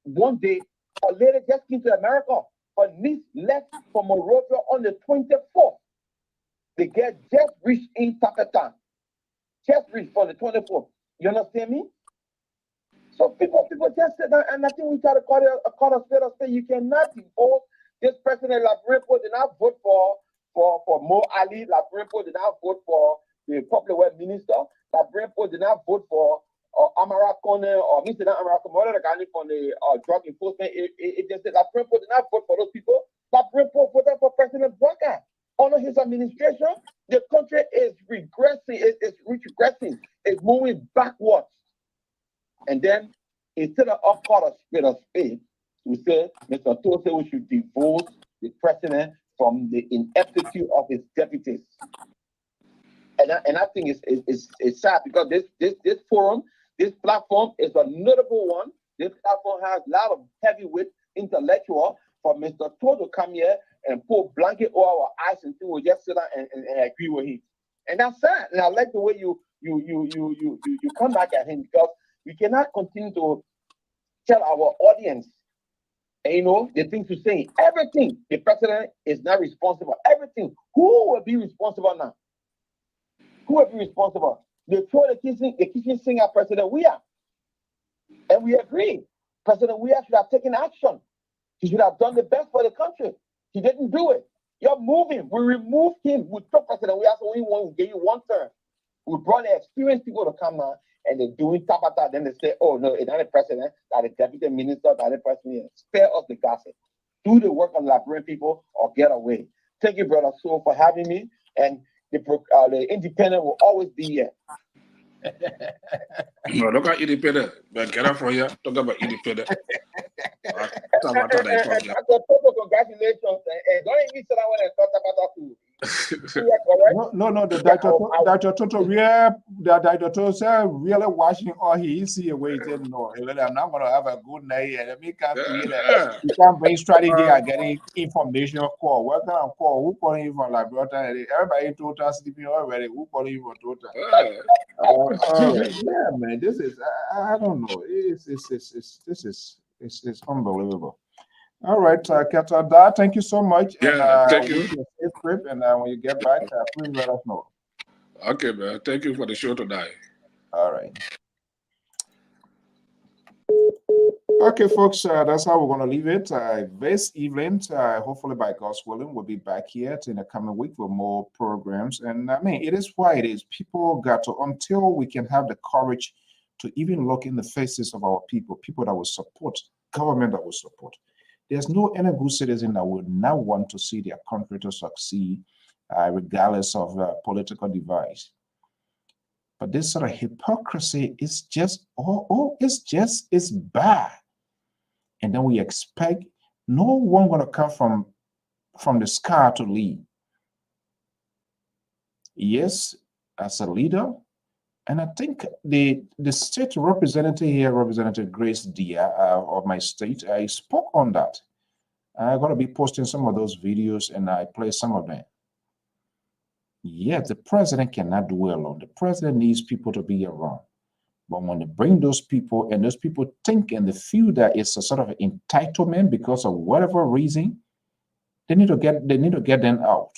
One day, a lady just came to America. Her niece left from Monrovia on the 24th. The girl just reached in Tapata. Just reached for the 24th. You understand me? So people just sit down, and I think we try to call a spade. You cannot impose this president. Labrimpo did not vote for Mo Ali. Labrimpo did not vote for the public works minister. Labrimpo did not vote for Amara Kone or Mr. Amara Kone, the guy from the drug enforcement agency. Labrimpo did not vote for those people. Labrimpo voted for President Bwaka. Under his administration, the country is regressing. It's regressing. It's moving backwards. And then instead of us call a spade, we say Mr. Toh said we should divorce the president from the ineptitude of his deputies. And I think it's sad because this forum, this platform is a notable one. This platform has a lot of heavyweight intellectual for Mr. Toh to come here and pull blanket over our eyes and we just sit down and agree with him. And that's sad. And I like the way you come back at him because we cannot continue to tell our audience, the things to say. Everything, the president is not responsible. Everything. Who will be responsible now? Who will be responsible? They throw the kitchen sink at President Weah. And we agree. President Weah should have taken action. He should have done the best for the country. He didn't do it. You're moving. We removed him. We took President Weah, so we gave you one term. We brought the experienced people to come now. And they're doing tapata, then they say, oh, no, it's not the president, that the deputy minister, that the president. Spare us the gossip. Do the work on Liberian people or get away. Thank you, Brother Soul, for having me. And the independent will always be here. No, look at independent. But get up from here. Talk about independent. Congratulations. And don't even sit down when I talk about food. No. The Dr. Toto said really watching all he is here waiting. No, I'm not gonna have a good night and we can't create you can't bring strategy and getting information call. What kind of call? Who calling you from Liberia? Everybody total sleeping already. Who calling you from total? Yeah, man, this is I don't know. It's unbelievable. All right, Kata, thank you so much. Yeah, and, thank you. Safe trip, and when you get back, please let us know. Okay, man. Thank you for the show tonight. All right. Okay, folks, that's how we're going to leave it. This evening, hopefully by God's willing, we'll be back here in the coming week with more programs. And I mean, it is why it is. People got to, until we can have the courage to even look in the faces of our people that will support, government that will support. There's no any good citizen that would not want to see their country to succeed, regardless of political device. But this sort of hypocrisy is just, it's bad. And then we expect no one going to come from the sky to lead. Yes, as a leader, and I think the state representative here, Representative Grace Dia of my state, I spoke on that. I'm going to be posting some of those videos and I play some of them. Yes, the president cannot do it alone. The president needs people to be around. But when they bring those people and those people think and they feel that it's a sort of entitlement because of whatever reason, they need to get them out.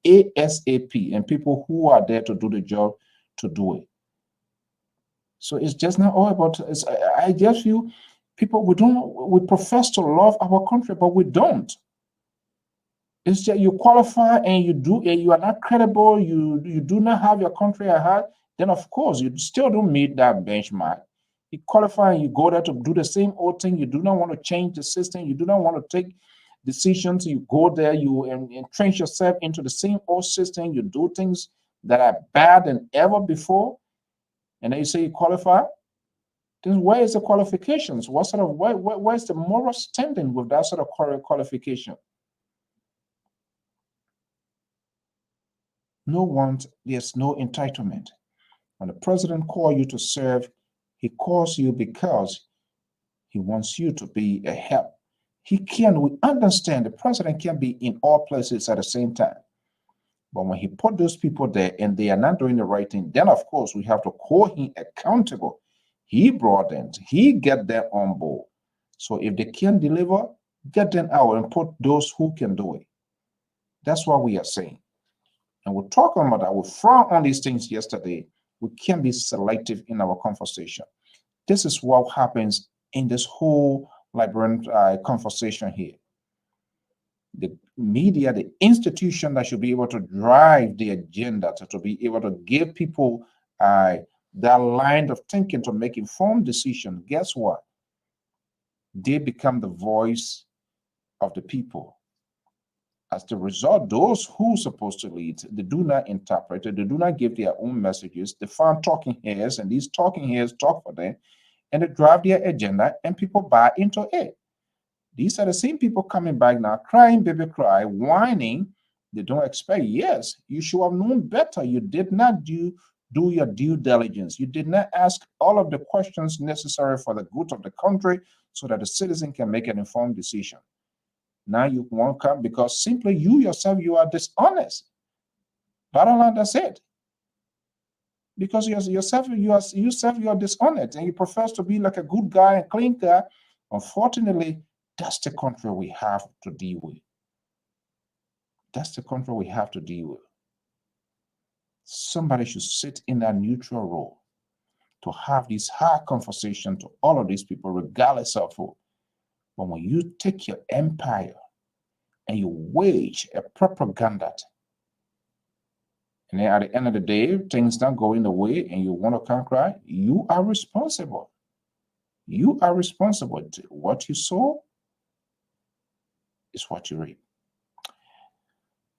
ASAP, and people who are there to do the job to do it. So it's just not all about. I just feel people we profess to love our country, but we don't. It's just you qualify and you are not credible. You do not have your country at heart. Then of course you still don't meet that benchmark. You qualify and you go there to do the same old thing. You do not want to change the system. You do not want to take decisions. You go there, you entrench yourself into the same old system. You do things that are bad than ever before, and then you say you qualify. Then where is the qualifications? What sort of where's the moral standing with that sort of qualification? There's no entitlement. When the president calls you to serve, he calls you because he wants you to be a help. We understand the president can be in all places at the same time. But when he put those people there and they are not doing the right thing, then of course we have to hold him accountable. He brought them, he get them on board. So if they can't deliver, get them out and put those who can do it. That's what we are saying. And we're talking about that. We frowned on these things yesterday. We can be selective in our conversation. This is what happens in this whole Liberian conversation here. The media, the institution that should be able to drive the agenda, to be able to give people that line of thinking to make informed decisions, guess what? They become the voice of the people. As the result, those who are supposed to lead, they do not interpret it, they do not give their own messages. They find talking heads, and these talking heads talk for them, and they drive their agenda, and people buy into it. These are the same people coming back now, crying, baby cry, whining. They don't expect, yes, you should have known better. You did not do your due diligence. You did not ask all of the questions necessary for the good of the country so that the citizen can make an informed decision. Now you won't come because simply you yourself, you are dishonest. Bottom line, that's it. Because you are dishonest and you profess to be like a good guy and clean guy. Unfortunately, that's the country we have to deal with. That's the country we have to deal with. Somebody should sit in that neutral role to have this hard conversation to all of these people, regardless of who. But when you take your empire and you wage a propaganda, and then at the end of the day, things don't go in the way and you want to come cry, you are responsible. You are responsible. What you sow is what you reap.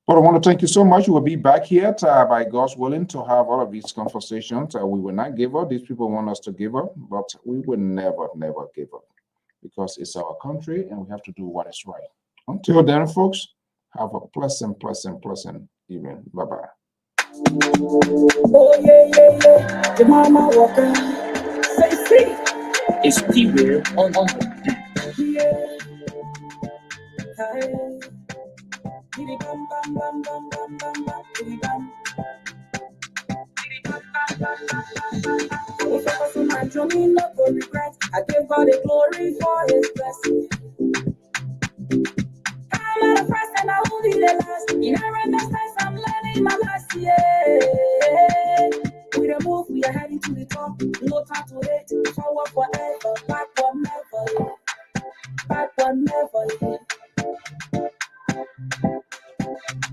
But I want to thank you so much. We'll be back here by God's willing to have all of these conversations. We will not give up. These people want us to give up, but we will never, never give up because it's our country and we have to do what is right. Until then, folks, have a pleasant evening. Bye-bye. Oh, yeah. The mama walker. Say, see. It's T-Real on yeah. If I was in my journey, no go regret. I give God the glory for his blessing. I'm at a first and I will be the last. In every distance, I'm learning my last year. With a move, we are heading to the top. No time to hate. Forward forever, backward never. Backward never.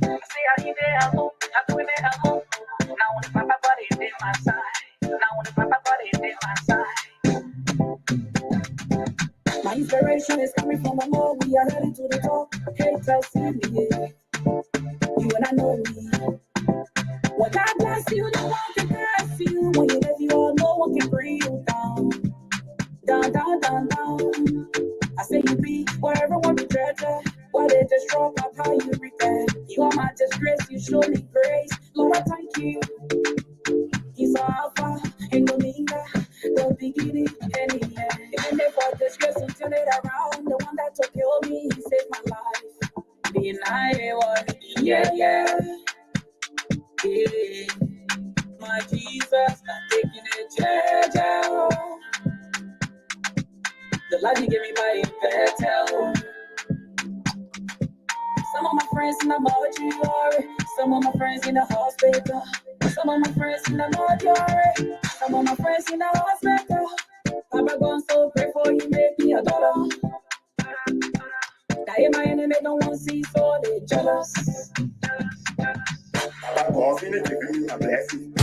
I say I need it alone. I do it alone. Now when the papa body is my side. Now when the papa body is my side. My inspiration is coming from the Lord. We are heading to the top. Haters see me. You and I know me. When God bless you, no one can curse you. When you let you all, no one can bring you down. Down, down, down, down. I say you be where everyone be treasure. Why they just drop up how you repent. You are my disgrace, you show me grace. Lord, I thank you. He's Alpha and Omega, the beginning and the end. Even if I disgrace and turn it around, the one that took care of me, he saved my life. Being I was, yeah. My Jesus, I'm taking it, yeah. The life you gave me by better. Some of my friends in the mortuary, some of my friends in the hospital, Some of my friends in the mortuary, some of my friends in the hospital. Papa gone so pray for you, make me $1. That my enemy don't want to see, so they jealous. Papa God finish giving me my blessing.